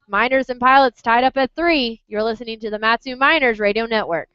Miners and Pilots tied up at 3. You're listening to the Matsu Miners Radio Network.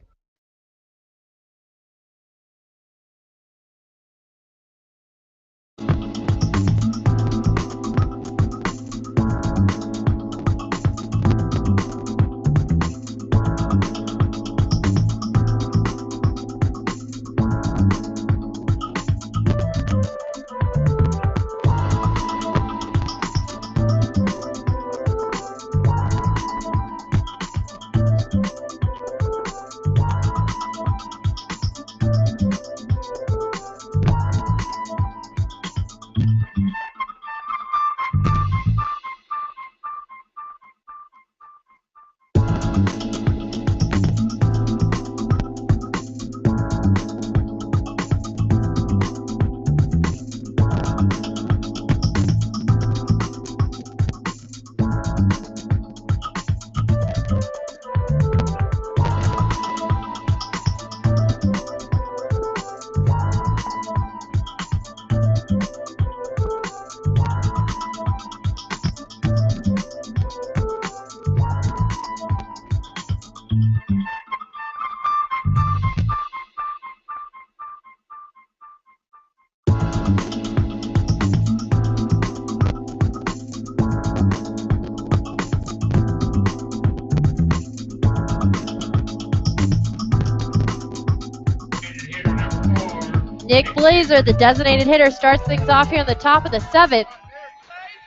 Nick Blazer, the designated hitter, starts things off here on the top of the seventh.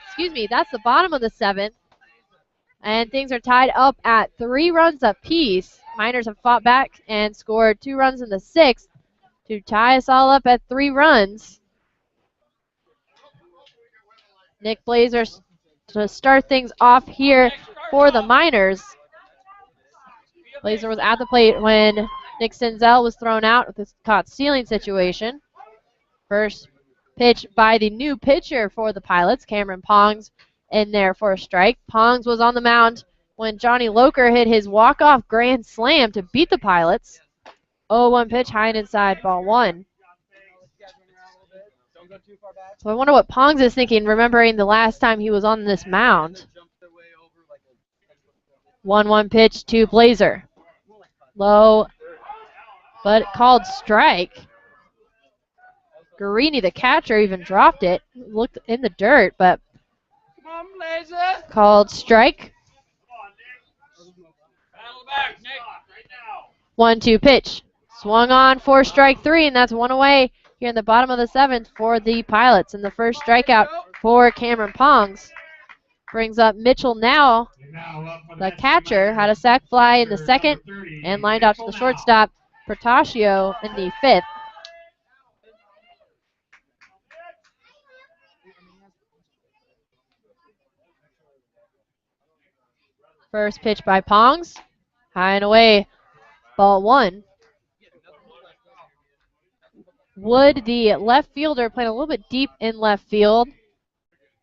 Excuse me, that's the bottom of the seventh. And things are tied up at 3 runs apiece. Miners have fought back and scored 2 runs in the sixth to tie us all up at 3 runs. Nick Blazer to start things off here for the Miners. Blazer was at the plate when Nick Senzel was thrown out with this caught stealing situation. First pitch by the new pitcher for the Pilots, Cameron Pongs, in there for a strike. Pongs was on the mound when Johnny Loker hit his walk-off grand slam to beat the Pilots. 0-1 pitch, high and inside, ball 1. So I wonder what Pongs is thinking, remembering the last time he was on this mound. 1-1 pitch to Blazer. Low, but called strike. Guarini, the catcher, even dropped it. Looked in the dirt, but Come on, Blazer. called strike. Battle back, Nick. 1-2 pitch. Swung on for strike 3, and that's one away here in the bottom of the 7th for the Pilots. And the first strikeout for Cameron Pongs brings up Mitchell now. The catcher had a sac fly in the 2nd and lined out to the shortstop, Portacio, in the 5th. First pitch by Pongs. High and away. Ball 1. Wood, the left fielder, playing a little bit deep in left field.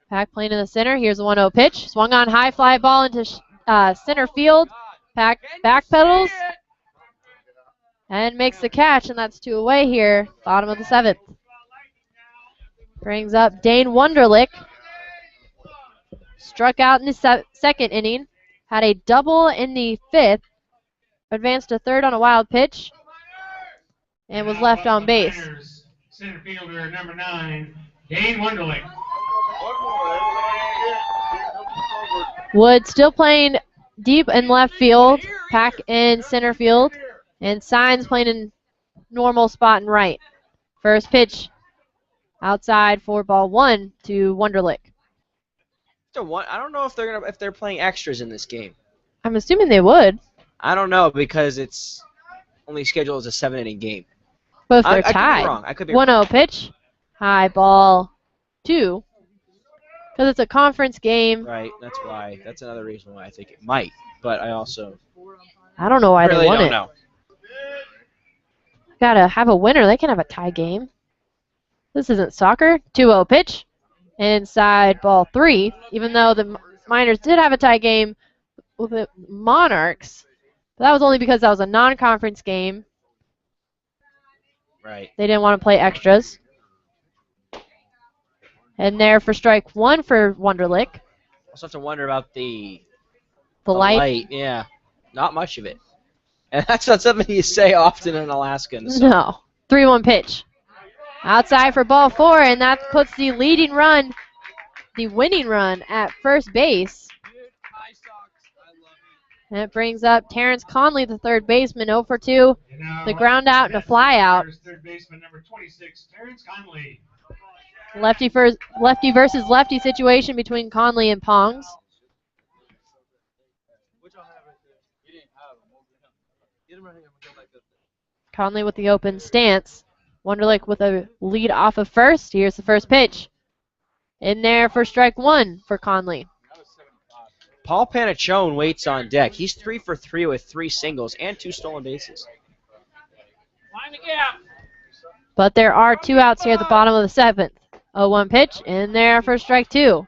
Pack playing in the center. Here's a 1-0 pitch. Swung on high fly ball into center field. Pack backpedals and makes the catch, and that's 2 away here, bottom of the 7th. Brings up Dane Wunderlich. Struck out in the 2nd inning. Had a double in the 5th. Advanced to 3rd on a wild pitch. And was left on base. Center fielder number 9, Dane Wunderlich. Wood still playing deep in left field. Pack in center field. And Signs playing in normal spot in right. First pitch outside for ball 1 to Wunderlich. I don't know if they're playing extras in this game. I'm assuming they would. I don't know because it's only scheduled as a 7-inning game. But if they're I could be tied. wrong. I could be wrong. 1-0 pitch. High ball 2. Because it's a conference game. Right, that's why. That's another reason why I think it might. But I also I don't know why really they won don't it. know. Gotta have a winner. They can have a tie game. This isn't soccer. 2-0 pitch. Inside ball 3. Even though the Miners did have a tie game with the Monarchs. But that was only because that was a non-conference game. Right. They didn't want to play extras. And there for strike 1 for Wunderlich. Also have to wonder about the light. Yeah, not much of it. And that's not something you say often in Alaska in the summer. No. 3-1 pitch. Outside for ball 4, and that puts the leading run, the winning run at first base. And it brings up Terrence Conley, the third baseman, 0 for 2. The ground out and a fly out. Third baseman number 26, Terrence Conley. Lefty versus lefty situation between Conley and Pongs. Conley with the open stance. Wunderlich with a lead off of first. Here's the first pitch. In there for strike 1 for Conley. Paul Panachone waits on deck. He's 3 for 3 with 3 singles and 2 stolen bases. Find the gap. But there are 2 outs here at the bottom of the 7th. 0-1 pitch. In there for strike 2.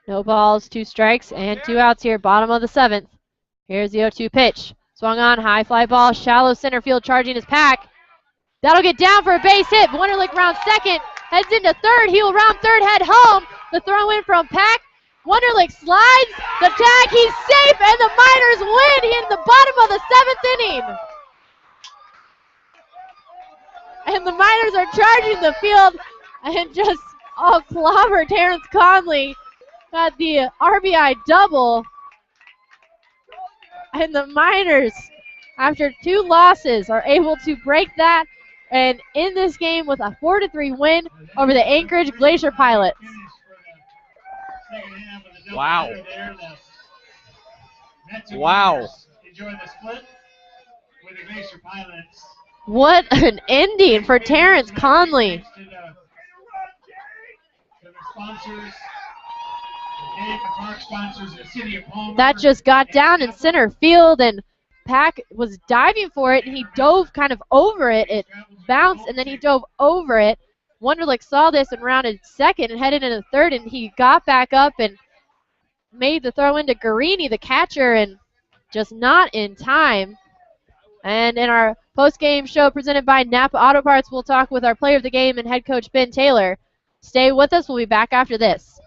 No balls, 2 strikes, and 2 outs here, bottom of the 7th. Here's the 0-2 pitch. Swung on, high fly ball, shallow center field, charging his Pack. That'll get down for a base hit. Wunderlich rounds second, heads into third. He will round third, head home. The throw in from Pack. Wunderlich slides the tag. He's safe, and the Miners win in the bottom of the 7th inning. And the Miners are charging the field and just clobber Terrence Conley. Got the RBI double. And the Miners, after 2 losses, are able to break that and in this game with a 4-3 win over the Anchorage Glacier Pilots. Wow. Wow. Enjoy the split with the Glacier Pilots. What an ending for Terrence Conley. To the sponsors, the park sponsors, the city of Palmer. That just got down in center field, and Pack was diving for it, and he dove kind of over it. It bounced, and then he dove over it. Wunderlich saw this and rounded second and headed into third, and he got back up and made the throw into Guarini, the catcher, and just not in time. And in our post-game show presented by Napa Auto Parts, we'll talk with our player of the game and head coach Ben Taylor. Stay with us. We'll be back after this.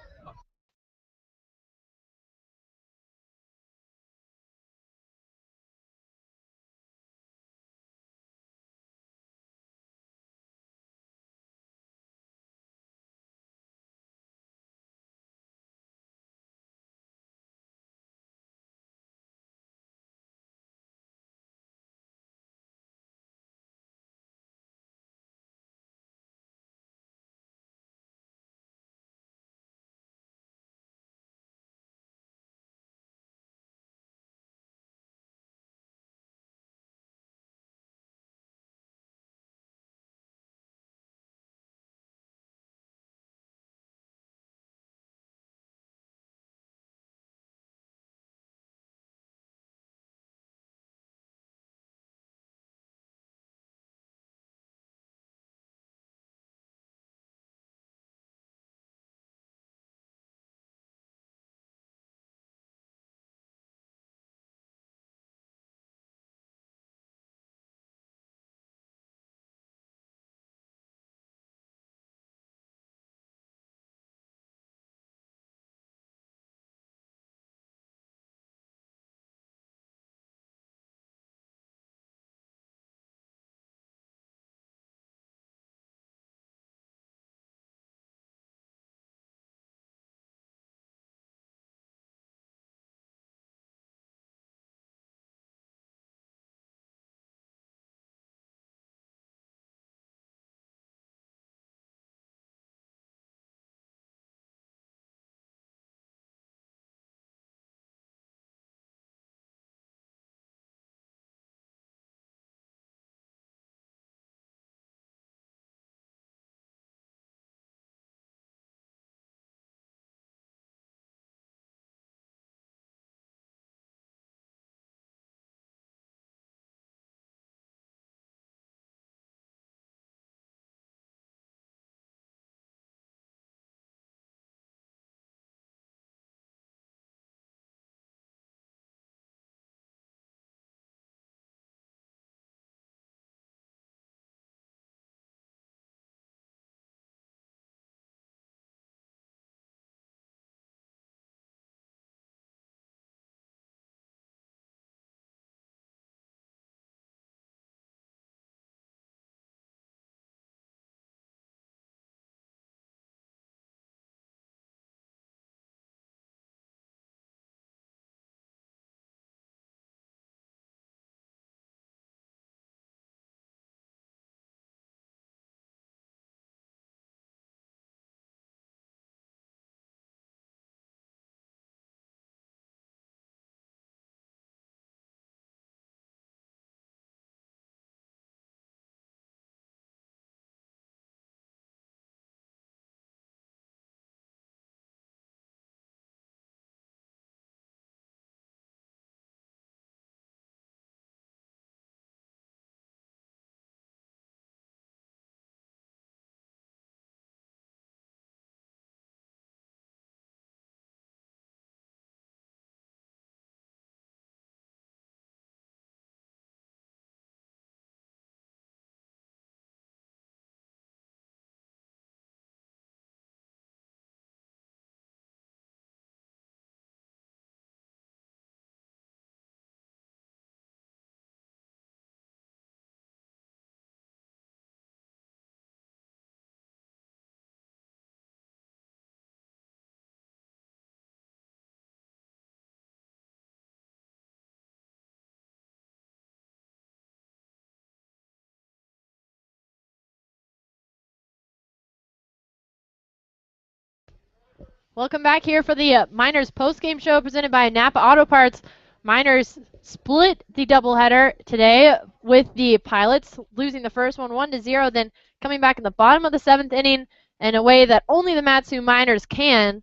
Welcome back here for the Miners post-game show presented by Napa Auto Parts. Miners split the doubleheader today with the Pilots, losing the first one 1-0, then coming back in the bottom of the 7th inning in a way that only the Matsu Miners can.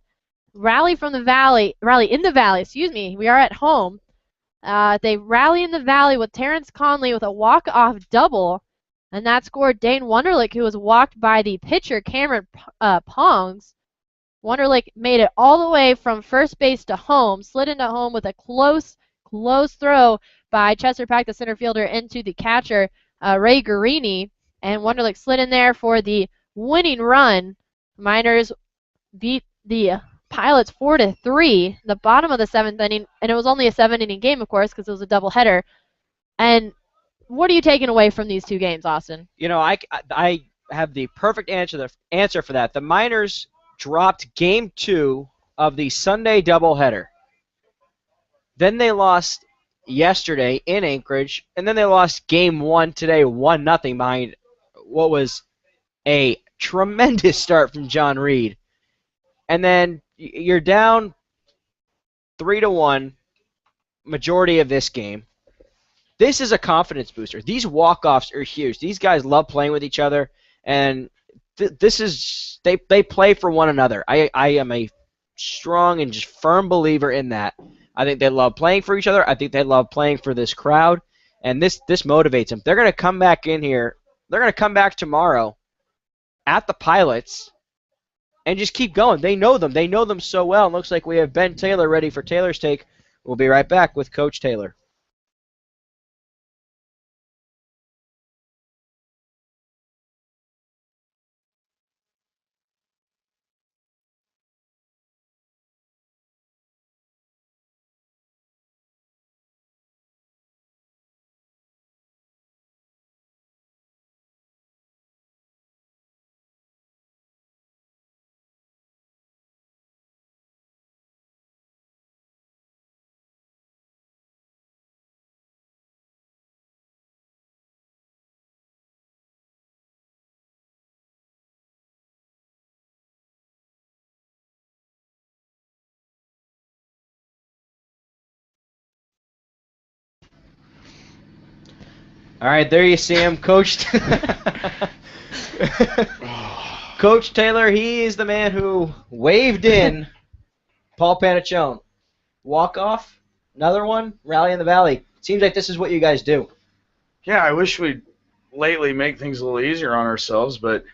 Rally in the valley, we are at home. They rally in the valley with Terrence Conley with a walk-off double, and that scored Dane Wunderlich, who was walked by the pitcher Cameron Pongs. Wunderlich made it all the way from first base to home, slid into home with a close close throw by Chesterpack, the center fielder, into the catcher, Ray Guarini, and Wunderlich slid in there for the winning run. Miners beat the Pilots 4-3, the bottom of the 7th inning, and it was only a 7-inning game, of course, because it was a doubleheader. And what are you taking away from these two games, Austin? You know, I have the perfect answer for that. The Miners dropped Game 2 of the Sunday doubleheader. Then they lost yesterday in Anchorage, and then they lost Game 1 today, 1-0 behind what was a tremendous start from John Reed. And then you're down 3-1 majority of this game. This is a confidence booster. These walk-offs are huge. These guys love playing with each other, and this is they play for one another. I am a strong and just firm believer in that. I think they love playing for each other. I think they love playing for this crowd, and this motivates them. They're going to come back in here. They're going to come back tomorrow at the Pilots and just keep going. They know them. They know them so well. It looks like we have Ben Taylor ready for Taylor's Take. We'll be right back with Coach Taylor. All right, there you see him, Coach. Coach Taylor, he is the man who waved in Paul Panachone. Walk-off, another one, rally in the valley. Seems like this is what you guys do. Yeah, I wish we'd lately make things a little easier on ourselves, but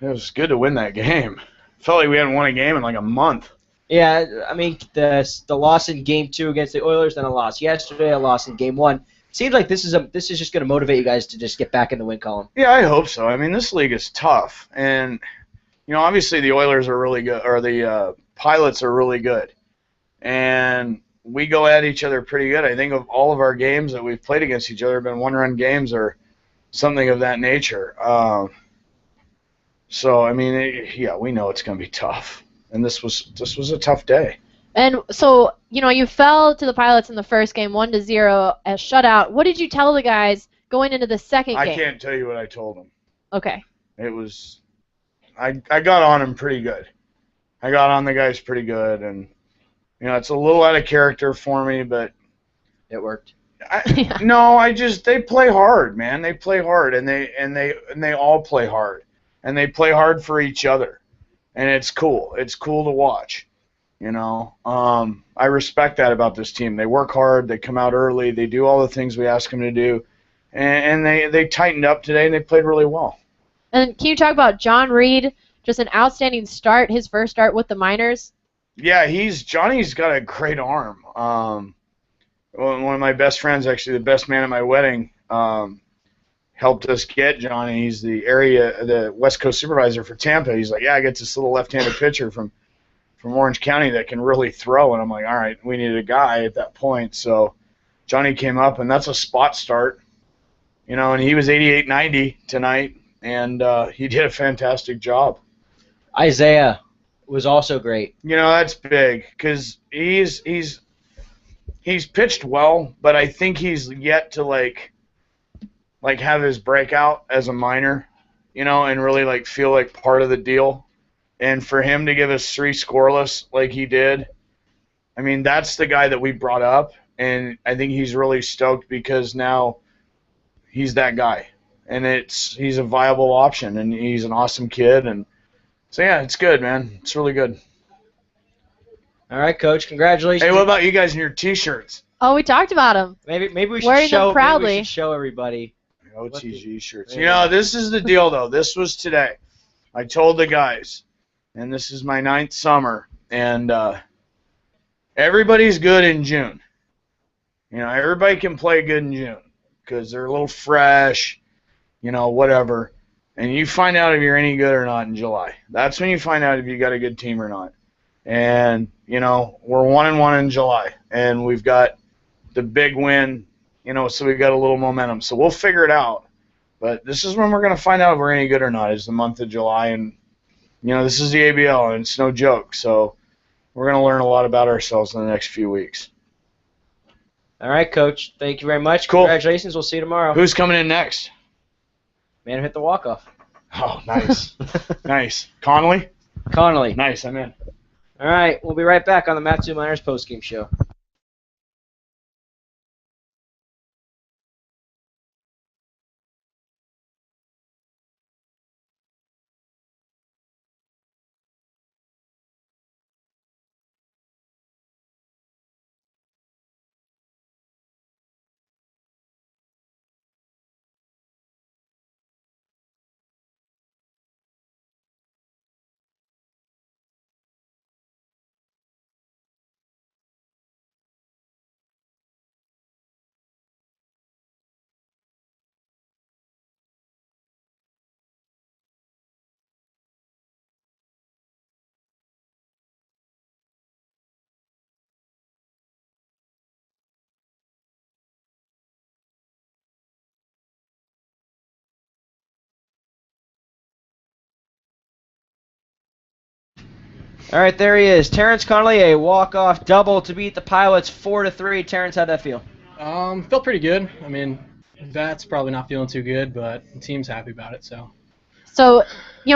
it was good to win that game. Felt like we hadn't won a game in like a month. Yeah, I mean, the loss in Game 2 against the Oilers, then a loss yesterday, a loss in Game 1. Seems like this is just going to motivate you guys to just get back in the win column. Yeah, I hope so. I mean, this league is tough, and obviously the Oilers are really good, or the Pilots are really good, and we go at each other pretty good. I think of all of our games that we've played against each other have been one-run games or something of that nature. So I mean, we know it's going to be tough, and this was a tough day. And so, you fell to the Pilots in the first game, 1-0, a shutout. What did you tell the guys going into the second game? I can't tell you what I told them. Okay. It was, I got on him pretty good. I got on the guys pretty good, and it's a little out of character for me, but it worked. No, they play hard, man. They play hard, and they all play hard, and they play hard for each other, and it's cool. It's cool to watch. I respect that about this team. They work hard. They come out early. They do all the things we ask them to do, and they tightened up today, and they played really well. And can you talk about John Reed? Just an outstanding start, his first start with the Miners. Yeah, Johnny's got a great arm. One of my best friends, actually the best man at my wedding, helped us get Johnny. He's the West Coast supervisor for Tampa. He's like, yeah, I get this little left-handed pitcher from Orange County that can really throw. And I'm like, all right, we needed a guy at that point. So Johnny came up, and that's a spot start. And he was 88-90 tonight, and he did a fantastic job. Isaiah was also great. That's big because he's pitched well, but I think he's yet to like have his breakout as a minor, and really feel like part of the deal. And for him to give us 3 scoreless like he did, I mean, that's the guy that we brought up, and I think he's really stoked because now he's that guy, and he's a viable option, and he's an awesome kid, and so yeah, it's good, man. It's really good. All right, Coach, congratulations. Hey, what about you guys and your T-shirts? Oh, we talked about them. Maybe we should Wearing them proudly. Maybe we should show everybody. OTG shirts. This is the deal, though. This was today. I told the guys, and this is my 9th summer, and everybody's good in June. You know, everybody can play good in June because they're a little fresh, you know, whatever. And you find out if you're any good or not in July. That's when you find out if you got a good team or not. And, you know, we're 1-1 in July, and we've got the big win, you know, so we got a little momentum. So we'll figure it out. But this is when we're going to find out if we're any good or not, is the month of July. And, you know, this is the ABL, and it's no joke. So we're going to learn a lot about ourselves in the next few weeks. All right, Coach. Thank you very much. Cool. Congratulations. We'll see you tomorrow. Who's coming in next? Man who hit the walk-off. Oh, nice. Nice. Connolly? Connolly. Nice, I'm in. All right, we'll be right back on the Matsu Miners postgame show. All right, there he is. Terrence Connolly, a walk-off double to beat the Pilots 4-3. Terrence, how'd that feel? Felt pretty good. I mean, that's probably not feeling too good, but the team's happy about it, so. So,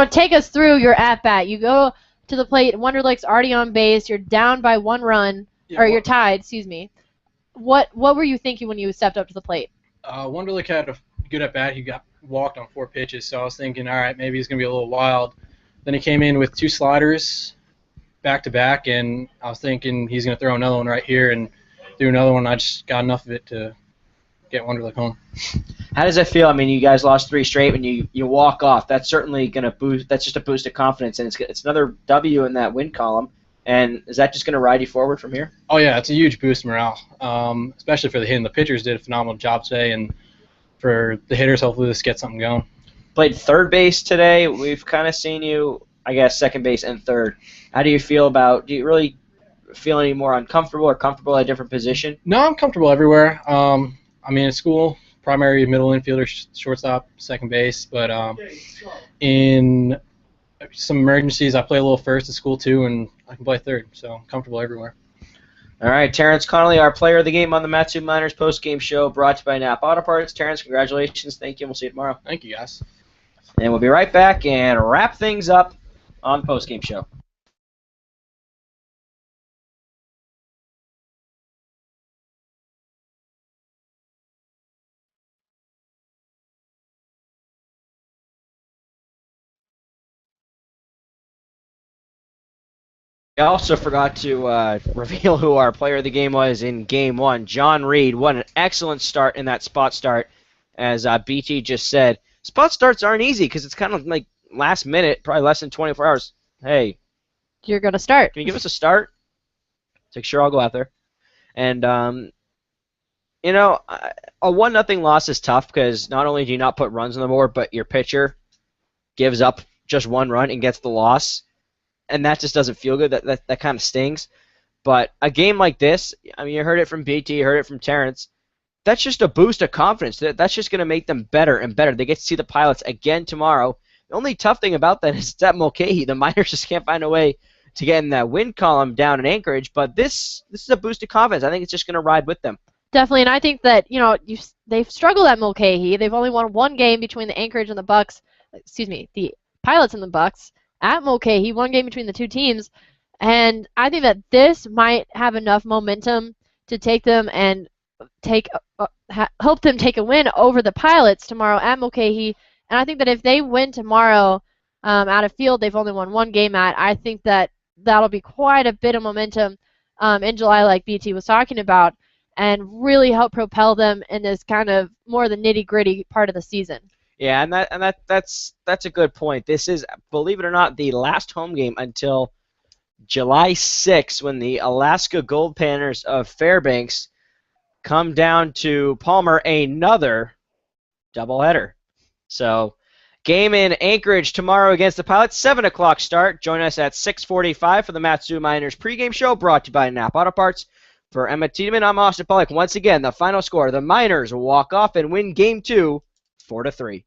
take us through your at-bat. You go to the plate, Wonderlick's already on base, you're down by 1 run, or you're tied, excuse me. What were you thinking when you stepped up to the plate? Wonderlick had a good at-bat. He got walked on 4 pitches, so I was thinking, all right, maybe he's going to be a little wild. Then he came in with 2 sliders back-to-back, and I was thinking he's going to throw another one right here and do another one. I just got enough of it to get Wonderlick home. How does that feel? I mean, you guys lost 3 straight when you walk off. That's certainly going to boost. That's just a boost of confidence, and it's another W in that win column. And is that just going to ride you forward from here? Oh, yeah, it's a huge boost morale, especially for the hitting. The pitchers did a phenomenal job today, and for the hitters, hopefully this gets something going. Played third base today. We've kind of seen you, I guess, second base and third. How do you feel about? Do you really feel any more uncomfortable or comfortable at a different position? No, I'm comfortable everywhere. I mean, at school, primary middle infielder, shortstop, second base, but in some emergencies, I play a little first at school too, and I can play third, so I'm comfortable everywhere. All right, Terrence Connolly, our player of the game on the Matsu Miners post-game show, brought to you by Napa Auto Parts. Terrence, congratulations. Thank you, and we'll see you tomorrow. Thank you, guys. And we'll be right back and wrap things up on the post-game show. I also forgot to reveal who our player of the game was in Game 1. John Reed. What an excellent start in that spot start. As BT just said, spot starts aren't easy because it's kind of like last minute, probably less than 24 hours. Hey, You're going to start. can you give us a start? It's like, sure, I'll go out there. And, a 1-0 loss is tough because not only do you not put runs on the board, but your pitcher gives up just 1 run and gets the loss. And that just doesn't feel good. That kind of stings. But a game like this, I mean, you heard it from BT, you heard it from Terrence. That's just a boost of confidence. That's just going to make them better and better. They get to see the Pilots again tomorrow. The only tough thing about that is it's at Mulcahy. The Miners just can't find a way to get in that win column down in Anchorage. But this is a boost of confidence. I think it's just going to ride with them. Definitely, and I think that, they've struggled at Mulcahy. They've only won 1 game between the Anchorage and the Bucks. The Pilots and the Bucks. At Mulcahy, 1 game between the 2 teams. And I think that this might have enough momentum to take them and help them take a win over the Pilots tomorrow at Mulcahy. And I think that if they win tomorrow at a field they've only won 1 game at, I think that that'll be quite a bit of momentum in July, like BT was talking about, and really help propel them in this kind of more the nitty-gritty part of the season. Yeah, and that's a good point. This is, believe it or not, the last home game until July 6th when the Alaska Gold Panners of Fairbanks come down to Palmer, another doubleheader. So, game in Anchorage tomorrow against the Pilots, 7 o'clock start. Join us at 6:45 for the Matsu Miners pregame show, brought to you by Napa Auto Parts. For Emma Tiedemann, I'm Austin Pollack. Once again, the final score, the Miners walk off and win Game 2, 4-3.